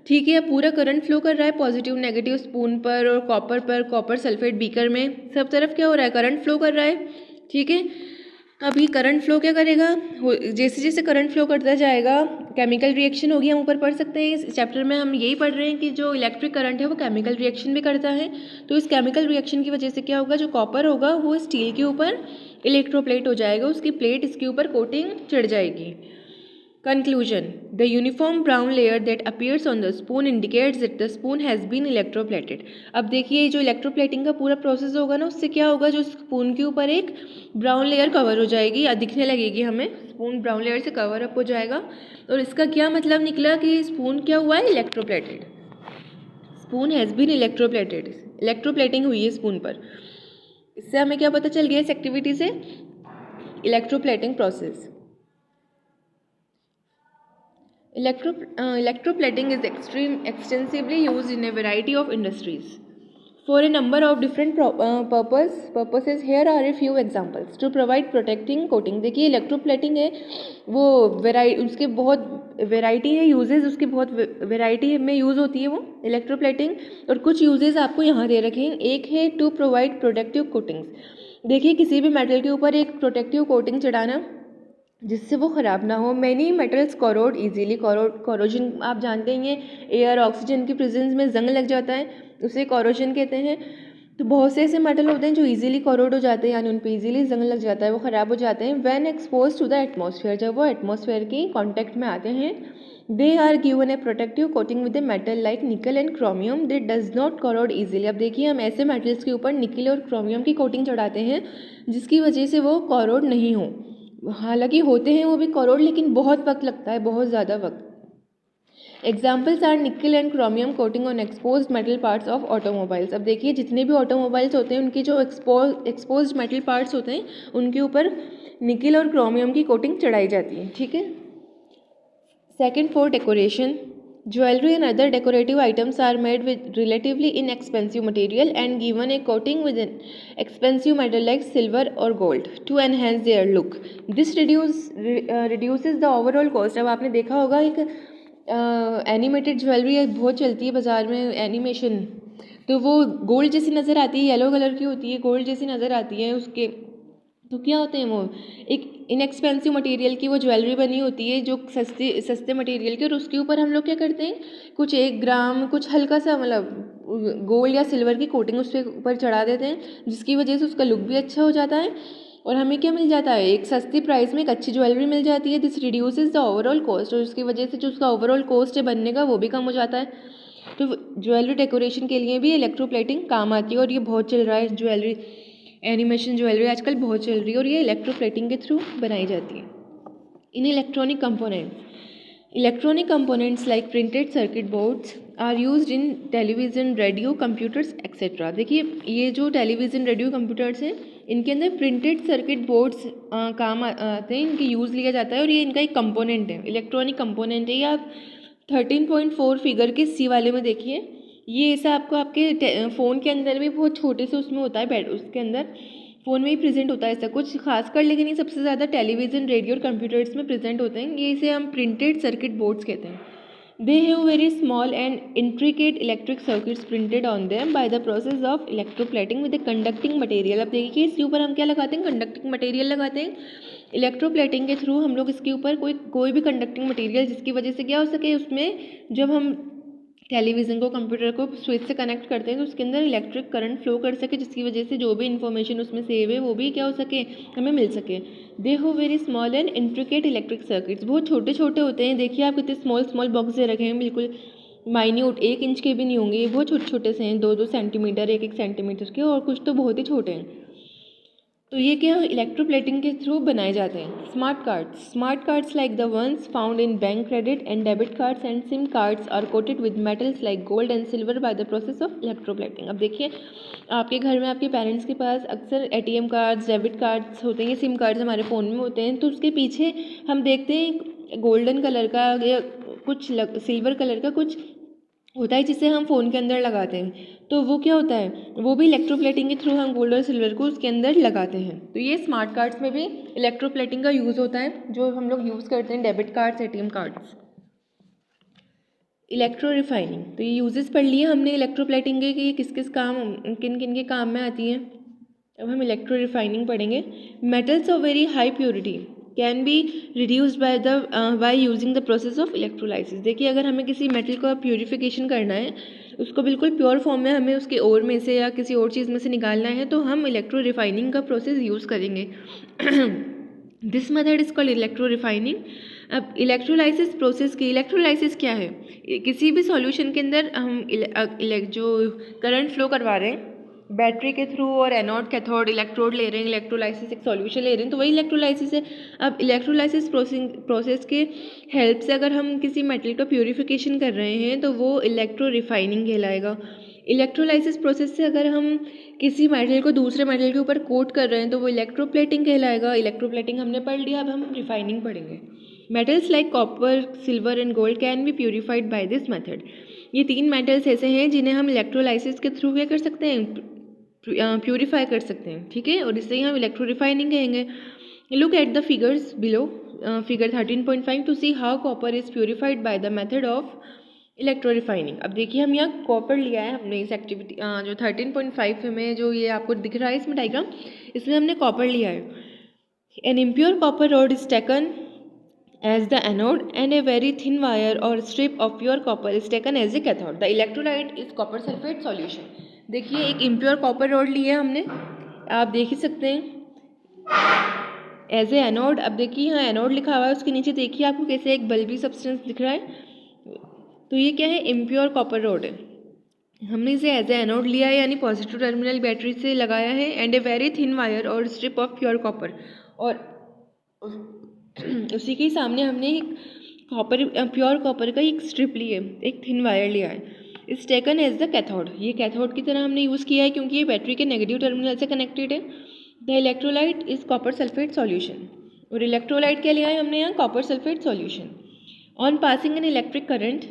ठीक है, पूरा करंट फ्लो कर रहा है पॉजिटिव नेगेटिव स्पून पर और कॉपर पर, कॉपर सल्फेट बीकर में, सब तरफ क्या हो रहा है, करंट फ्लो कर रहा है। ठीक है, अभी करंट फ्लो क्या करेगा, जैसे जैसे करंट फ्लो करता जाएगा केमिकल रिएक्शन होगी, हम ऊपर पढ़ सकते हैं। इस चैप्टर में हम यही पढ़ रहे हैं कि जो इलेक्ट्रिक करंट है वो केमिकल रिएक्शन भी करता है। तो इस केमिकल रिएक्शन की वजह से क्या होगा, जो कॉपर होगा वो स्टील के ऊपर इलेक्ट्रोप्लेट हो जाएगा, उसकी प्लेट इसके ऊपर कोटिंग चढ़ जाएगी। Conclusion: the uniform brown layer that appears on the spoon indicates that the spoon has been electroplated. अब देखिए जो इलेक्ट्रोप्लेटिंग का पूरा प्रोसेस होगा ना, उससे क्या होगा, जो स्पून के ऊपर एक ब्राउन लेयर कवर हो जाएगी या दिखने लगेगी हमें, स्पून ब्राउन लेयर से कवर अप हो जाएगा। और इसका क्या मतलब निकला कि स्पून क्या हुआ है, electroplated. Spoon has been electroplated, electroplating हुई है स्पून पर। इससे हमें क्या पता चल गया इस एक्टिविटी से, electroplating process. Electroplating is extensively used in a variety of industries for a number of different purposes. Here are a few examples. To provide protecting coating, देखिए इलेक्ट्रोप्लेटिंग है वो उसके बहुत वेराइटी है, यूजेस उसके बहुत वेराइटी में यूज़ होती है वो इलेक्ट्रोप्लेटिंग। और कुछ यूजेस आपको यहाँ दे रखे हैं। एक है टू प्रोवाइड प्रोटेक्टिव कोटिंग्स। देखिए किसी भी मेटल के ऊपर एक प्रोटेक्टिव कोटिंग चढ़ाना जिससे वो ख़राब ना हो। Many metals corrode easily, corrosion आप जानते ही हैं, एयर ऑक्सीजन की प्रेजेंस में जंग लग जाता है, उसे कोरोजन कहते हैं। तो बहुत से ऐसे मेटल होते हैं जो इजीली कोरोड हो जाते हैं, यानी उन पर इजीली जंग लग जाता है, वो ख़राब हो जाते हैं। When expose to the atmosphere, जब वो एटमॉस्फेयर की कॉन्टैक्ट में आते हैं, they are given a protective coating with a metal like nickel and chromium that does not corrode easily. अब देखिए हम ऐसे मेटल्स के ऊपर निकल और क्रोमियम की कोटिंग चढ़ाते हैं जिसकी वजह से वो कोरोड नहीं हो। हालांकि होते हैं वो भी कोरोड, लेकिन बहुत वक्त लगता है, बहुत ज़्यादा वक्त। Examples are nickel and chromium coating on expose metal parts of automobiles. अब देखिए जितने भी ऑटोमोबाइल्स होते हैं उनकी जो एक्सपोज मेटल पार्ट्स होते हैं उनके ऊपर निकल और क्रोमियम की कोटिंग चढ़ाई जाती है। ठीक है, second, for decoration, jewelry and other decorative items are made with relatively inexpensive material and given a coating with an expensive metal like silver or gold to enhance their look. This reduces the overall cost. अब आपने देखा होगा एक animated jewellery बहुत चलती है बाज़ार में, एनिमेशन, तो वो गोल्ड जैसी नज़र आती है, येलो कलर की होती है, गोल्ड जैसी नज़र आती है उसके। तो क्या होते हैं वो, एक इनएक्सपेंसिव मटेरियल की वो ज्वेलरी बनी होती है जो सस्ते मटेरियल की, और उसके ऊपर हम लोग क्या करते हैं, कुछ 1 ग्राम कुछ हल्का सा मतलब गोल्ड या सिल्वर की कोटिंग उसके ऊपर चढ़ा देते हैं, जिसकी वजह से उसका लुक भी अच्छा हो जाता है और हमें क्या मिल जाता है, एक सस्ती प्राइस में एक अच्छी ज्वेलरी मिल जाती है। This reduces the overall cost, और उसकी वजह से जो उसका ओवरऑल कॉस्ट है बनने का वो भी कम हो जाता है। तो ज्वेलरी डेकोरेशन के लिए भी इलेक्ट्रोप्लेटिंग काम आती है और ये बहुत चल रहा है। ज्वेलरी एनिमेशन ज्वेलरी आजकल बहुत चल रही है और ये इलेक्ट्रोप्लेटिंग के थ्रू बनाई जाती है। In electronic components like printed circuit boards are used in television, radio, computers etcetera. देखिए ये जो टेलीविज़न, रेडियो, कंप्यूटर्स हैं इनके अंदर प्रिंटेड सर्किट बोर्ड्स काम आते हैं, इनकी यूज़ लिया जाता है और ये इनका एक कंपोनेंट है, इलेक्ट्रॉनिक कंपोनेंट है। ये आप 13.4 फिगर के सी वाले में देखिए, ये ऐसा आपको आपके फ़ोन के अंदर भी बहुत छोटे से उसमें होता है, उसके अंदर फ़ोन में ही प्रेजेंट होता है ऐसा कुछ खासकर, लेकिन ये सबसे ज़्यादा टेलीविज़न, रेडियो और कंप्यूटर्स में प्रेजेंट होते हैं। ये इसे हम प्रिंटेड सर्किट बोर्ड्स कहते हैं। They have very small and intricate electric circuits printed on them by the process of electroplating with the conducting material. अब देखिए इसके ऊपर हम क्या लगाते हैं, कंडक्टिंग मटेरियल लगाते हैं। इलेक्ट्रोप्लेटिंग के थ्रू हम लोग इसके ऊपर कोई भी कंडक्टिंग मटेरियल, जिसकी वजह से क्या हो सके, उसमें जब हम टेलीविज़न को, कंप्यूटर को स्विच से कनेक्ट करते हैं तो उसके अंदर इलेक्ट्रिक करंट फ्लो कर सके, जिसकी वजह से जो भी इन्फॉर्मेशन उसमें सेव है वो भी क्या हो सके, हमें मिल सके। दे हो very small and intricate electric circuits, बहुत छोटे छोटे होते हैं। देखिए आप कितने स्मॉल बॉक्स दे रखे हैं, बिल्कुल माइन्यूट, 1 इंच के भी नहीं होंगे, ये बहुत छोटे छोटे से हैं, 2-2 सेंटीमीटर, 1-1 सेंटीमीटर के, और कुछ तो बहुत ही छोटे हैं। तो ये क्या इलेक्ट्रोप्लेटिंग के थ्रू बनाए जाते हैं। Smart cards like the ones found in bank credit and debit cards and SIM cards are coated with metals like gold and silver by the process of electroplating. अब देखिए आपके घर में आपके पेरेंट्स के पास अक्सर एटीएम कार्ड्स, डेबिट कार्ड्स होते हैं, सिम कार्ड्स हमारे फ़ोन में होते हैं, तो उसके पीछे हम देखते हैं गोल्डन कलर का या कुछ सिल्वर कलर का कुछ होता है जिसे हम फ़ोन के अंदर लगाते हैं। तो वो क्या होता है, वो भी इलेक्ट्रोप्लेटिंग के थ्रू हम गोल्ड और सिल्वर को उसके अंदर लगाते हैं। तो ये स्मार्ट कार्ड्स में भी इलेक्ट्रोप्लेटिंग का यूज़ होता है, जो हम लोग यूज़ करते हैं debit cards, ATM cards. Electro refining, तो ये यूजेस पढ़ लिए हमने इलेक्ट्रोप्लेटिंग के कि किस किस काम, किन किन के काम में आती हैं। अब हम इलेक्ट्रो रिफाइनिंग पढ़ेंगे। Metals of very high purity can be reduced by using the process of electrolysis. देखिए अगर हमें किसी मेटल का प्योरीफिकेशन करना है, उसको बिल्कुल प्योर फॉर्म में हमें उसके ओर में से या किसी और चीज़ में से निकालना है, तो हम इलेक्ट्रो रिफाइनिंग का प्रोसेस यूज़ करेंगे। This method is called electro refining. अब इलेक्ट्रोलाइसिस प्रोसेस की, इलेक्ट्रोलाइसिस क्या है, किसी भी सॉल्यूशन के अंदर हम जो करंट फ्लो करवा रहे हैं बैटरी के थ्रू और एनोड कैथोड इलेक्ट्रोड ले रहे हैं, इलेक्ट्रोलाइसिस एक सॉल्यूशन ले रहे हैं, तो वही इलेक्ट्रोलाइसिस है। अब इलेक्ट्रोलाइसिस प्रोसेस के हेल्प से अगर हम किसी मेटल का प्योरीफिकेशन कर रहे हैं तो वो इलेक्ट्रो रिफाइनिंग कहलाएगा। इलेक्ट्रोलाइसिस प्रोसेस से अगर हम किसी मेटल को दूसरे मेटल के ऊपर कोट कर रहे हैं तो वो इलेक्ट्रोप्लेटिंग कहलाएगा। इलेक्ट्रोप्लेटिंग हमने पढ़ लिया, अब हम रिफाइनिंग पढ़ेंगे। Metals like copper, silver and gold can be purified by this method. ये तीन मेटल्स ऐसे हैं जिन्हें हम इलेक्ट्रोलाइसिस के थ्रू क्या कर सकते हैं, प्यूरीफाई कर सकते हैं, ठीक है, और इससे ही हम इलेक्ट्रो रिफाइनिंग कहेंगे। Look at the figures below, figure 13.5 to see how copper is purified by the method of electro refining. अब देखिए हम यहाँ कॉपर लिया है हमने इस एक्टिविटी जो 13.5 में जो ये आपको दिख रहा है इसमें डायग्राम, इसमें हमने कॉपर लिया है। An impure copper rod is taken as the anode and a very thin wire or strip of pure copper is taken as a cathode. The electrolyte is copper sulfate solution. देखिए एक impure copper road लिया है हमने, आप देख ही सकते हैं, as a anode. अब देखिए यहाँ एनोड लिखा हुआ है, उसके नीचे देखिए आपको कैसे एक बल्बी सब्सटेंस दिख रहा है, तो ये क्या है, इम्प्योर कॉपर रोड है। हमने इसे एज ए एनोड लिया है यानी पॉजिटिव टर्मिनल बैटरी से लगाया है, and A very thin wire और स्ट्रिप ऑफ प्योर कॉपर, और उसी के सामने हमने एक कॉपर, प्योर कॉपर का एक स्ट्रिप ली है, एक थिन वायर लिया है। Is taken as the cathode, ये कैथोड की तरह हमने यूज़ किया है क्योंकि ये बैटरी के नेगेटिव टर्मिनल से कनेक्टेड है। The electrolyte is copper sulphate solution, और इलेक्ट्रोलाइट क्या लिया है हमने यहाँ, copper sulphate solution. On passing an electric current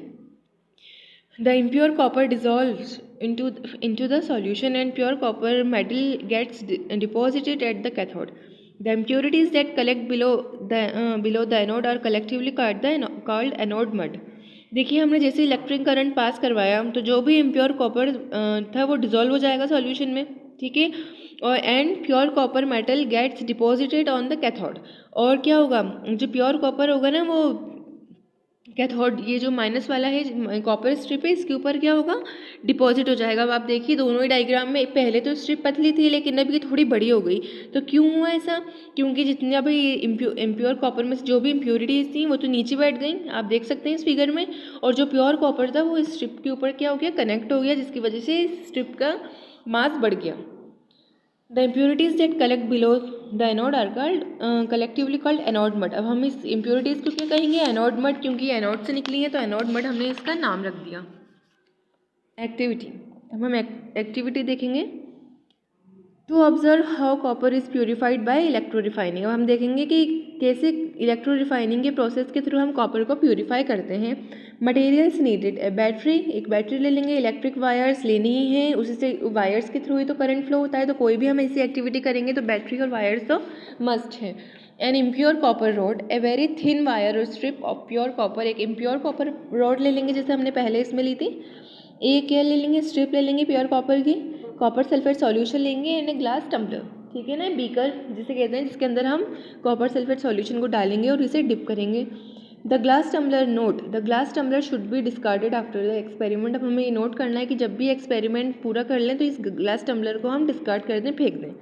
the impure copper dissolves into the solution and pure copper metal gets deposited at the cathode. The impurities that collect below the anode are collectively called anode mud. देखिए हमने जैसे electric current pass करवाया तो जो भी impure copper था वो dissolve हो जाएगा सॉल्यूशन में, ठीक है, और and pure copper metal gets deposited on the cathode. और क्या होगा, जो प्योर कॉपर होगा ना वो कैथोड, ये जो माइनस वाला है कॉपर स्ट्रिप है, इसके ऊपर क्या होगा, डिपॉजिट हो जाएगा। अब आप देखिए दोनों ही डायग्राम में पहले तो स्ट्रिप पतली थी लेकिन अब ये थोड़ी बड़ी हो गई, तो क्यों हुआ ऐसा, क्योंकि जितने भी इम्प्योर कॉपर में जो भी इम्प्योरिटीज़ थी वो तो नीचे बैठ गई, आप देख सकते हैं इस फिगर में, और जो प्योर कॉपर था वो इस स्ट्रिप के ऊपर क्या हो गया, कनेक्ट हो गया, जिसकी वजह से स्ट्रिप का मास बढ़ गया। The impurities that collect below the anode are collectively called anode mud. अब हम इस impurities को क्या कहेंगे, anode mud, क्योंकि एनोड से निकली है तो anode mud हमने इसका नाम रख दिया। एक्टिविटी, अब हम एक्टिविटी देखेंगे। To observe how copper is purified by electro refining. अब हम देखेंगे कि कैसे इलेक्ट्रो रिफाइनिंग के प्रोसेस के थ्रू हम कॉपर को प्योरीफाई करते हैं। मटेरियल्स नीडेड, बैटरी, एक बैटरी ले लेंगे, इलेक्ट्रिक वायर्स लेनी ही हैं, उसी से वायर्स के थ्रू ही तो करंट फ्लो होता है, तो कोई भी हम ऐसी एक्टिविटी करेंगे तो बैटरी और वायर्स तो मस्ट है। An impure copper rod, a very thin wire और स्ट्रिप ऑफ प्योर कॉपर, एक इम्प्योर कॉपर रोड ले लेंगे जैसे हमने पहले इसमें ली थी, एक क्या ले लेंगे, स्ट्रिप ले लेंगे प्योर कॉपर की, कॉपर सल्फेट सॉल्यूशन लेंगे, एंड ए ग्लास टम्पलर, ठीक है ना, बीकर जिसे कहते हैं, जिसके अंदर हम कॉपर सल्फेट सॉल्यूशन को डालेंगे और इसे डिप करेंगे। The glass tumbler note, the glass tumbler should be discarded after the experiment. अब हमें ये नोट करना है कि जब भी एक्सपेरिमेंट पूरा कर लें तो इस ग्लास टम्बलर को हम डिस्कार्ड कर दें, फेंक दें।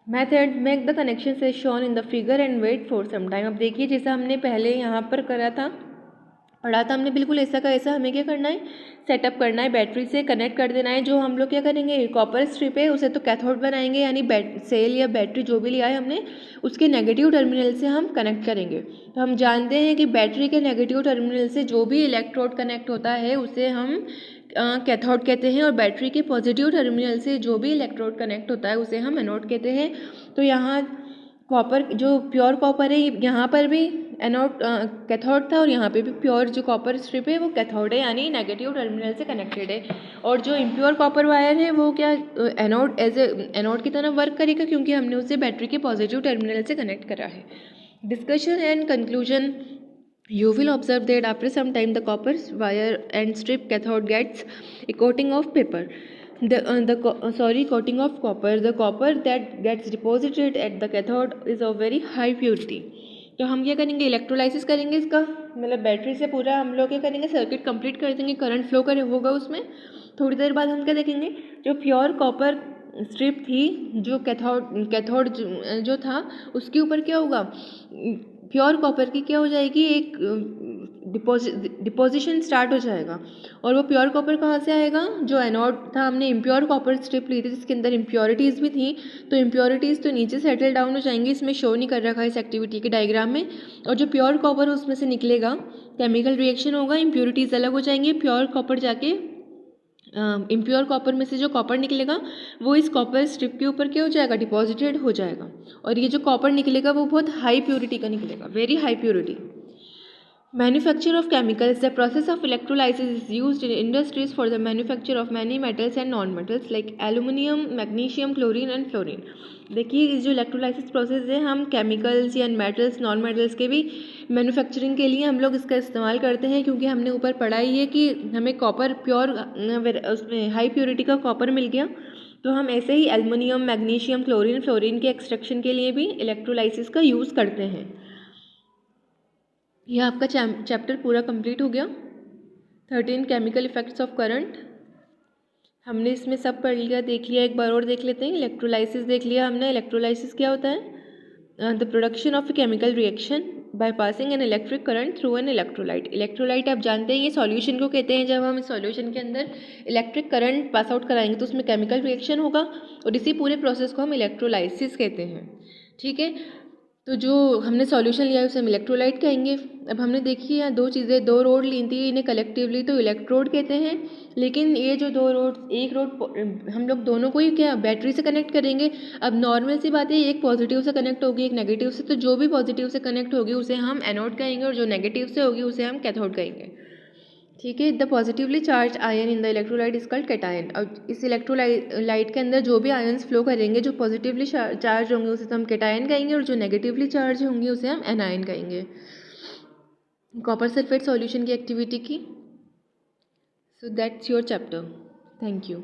Method, make the connection as shown in the figure and wait for some time. अब देखिए जैसा हमने पहले यहाँ पर करा था पढ़ा था हमने बिल्कुल ऐसा का ऐसा। हमें क्या करना है, सेटअप करना है, बैटरी से कनेक्ट कर देना है। जो हम लोग क्या करेंगे, कॉपर स्ट्रिप है उसे तो कैथोड बनाएंगे, यानी सेल या बैटरी जो भी लिया है हमने उसके नेगेटिव टर्मिनल से हम कनेक्ट करेंगे। तो हम जानते हैं कि बैटरी के नेगेटिव टर्मिनल से जो भी इलेक्ट्रोड कनेक्ट होता है उसे हम कैथोड कहते हैं, और बैटरी के पॉजिटिव टर्मिनल से जो भी इलेक्ट्रोड कनेक्ट होता है उसे हम एनोड कहते हैं। तो यहाँ कॉपर जो प्योर कॉपर है, यहाँ पर भी एनोड कैथोड था, और यहाँ पे भी प्योर जो कॉपर स्ट्रिप है वो कैथोड है, यानी नेगेटिव टर्मिनल से कनेक्टेड है। और जो इम्प्योर कॉपर वायर है वो क्या एनोड एज ए एनोड की तरह वर्क करेगा, क्योंकि हमने उसे बैटरी के पॉजिटिव टर्मिनल से कनेक्ट करा है। Discussion and conclusion, you will observe that after some time the copper wire and strip cathode gets a coating of paper, coating of copper. The copper that gets deposited at the cathode is of very high purity. तो हम क्या करेंगे, electrolysis करेंगे इसका, मतलब battery से पूरा हम लोग क्या करेंगे, सर्किट कंप्लीट कर देंगे, करंट फ्लो करे होगा उसमें। थोड़ी देर बाद हम क्या देखेंगे, जो प्योर कॉपर स्ट्रिप थी, जो कैथोड जो था उसके ऊपर क्या होगा, प्योर कॉपर की क्या हो जाएगी, एक डिपोजिशन स्टार्ट हो जाएगा। और वो प्योर कॉपर कहाँ से आएगा, जो एनोड था, हमने इम्प्योर कॉपर स्ट्रिप ली थी जिसके अंदर इम्प्योरिटीज़ भी थी, तो इम्प्योरिटीज़ तो नीचे सेटल डाउन हो जाएंगी, इसमें शो नहीं कर रखा है इस एक्टिविटी के डायग्राम में। और जो प्योर कॉपर उसमें से निकलेगा, केमिकल रिएक्शन होगा, इम्प्योरिटीज़ अलग हो जाएंगी, प्योर कॉपर जाके इम्प्योर कॉपर में से जो कॉपर निकलेगा वो इस कॉपर स्ट्रिप के ऊपर क्या हो जाएगा, डिपॉजिटेड हो जाएगा। और ये जो कॉपर निकलेगा वो बहुत हाई प्योरिटी का निकलेगा, very high purity. Manufacture of chemicals. The process of electrolysis is used in industries for the manufacture of many metals and non-metals like aluminium, magnesium, chlorine and fluorine. देखिए इस जो electrolysis process है, हम chemicals या metals, non metals के भी manufacturing के लिए हम लोग इसका इस्तेमाल करते हैं, क्योंकि हमने ऊपर पढ़ा ही है कि हमें कॉपर प्योर उसमें हाई प्योरिटी का कॉपर मिल गया। तो हम ऐसे ही एल्युमिनियम, मैग्नीशियम, क्लोरीन, फ्लोरीन के एक्सट्रैक्शन के लिए भी इलेक्ट्रोलाइसिस का यूज़ करते हैं। यह आपका चैप्टर पूरा कंप्लीट हो गया। 13 केमिकल इफेक्ट्स ऑफ करंट हमने इसमें सब पढ़ लिया, देख लिया। एक बार और देख लेते हैं। इलेक्ट्रोलाइसिस देख लिया हमने। इलेक्ट्रोलाइसिस क्या होता है, the production of A chemical reaction by passing an electric current through an electrolyte. Electrolyte आप जानते हैं ये सॉल्यूशन को कहते हैं। जब हम इस सॉल्यूशन के अंदर इलेक्ट्रिक करंट पास आउट कराएंगे तो उसमें केमिकल रिएक्शन होगा, और इसी पूरे प्रोसेस को हम इलेक्ट्रोलाइसिस कहते हैं। ठीक है, तो जो हमने सॉल्यूशन लिया है उसे हम इलेक्ट्रोलाइट कहेंगे। अब हमने देखी है दो चीज़ें, दो रोड ली थी, इन्हें कलेक्टिवली तो इलेक्ट्रोड कहते हैं। लेकिन ये जो दो रोड, एक रोड हम लोग दोनों को ही क्या बैटरी से कनेक्ट करेंगे। अब नॉर्मल सी बात है, एक पॉजिटिव से कनेक्ट होगी, एक नेगेटिव से, तो जो भी पॉजिटिव से कनेक्ट होगी उसे हम एनोड कहेंगे, और जो नेगेटिव से होगी उसे हम कैथोड कहेंगे। ठीक है, the positively charge ion in the electrolyte is called cation. और इस इलेक्ट्रोलाइट के अंदर जो भी आयन्स फ्लो करेंगे, जो पॉजिटिवली चार्ज होंगे उसे तो हम कैटायन कहेंगे, और जो नेगेटिवली चार्ज होंगे उसे हम एनायन कहेंगे। कॉपर सल्फेट सॉल्यूशन की एक्टिविटी की। So that's your chapter. Thank you.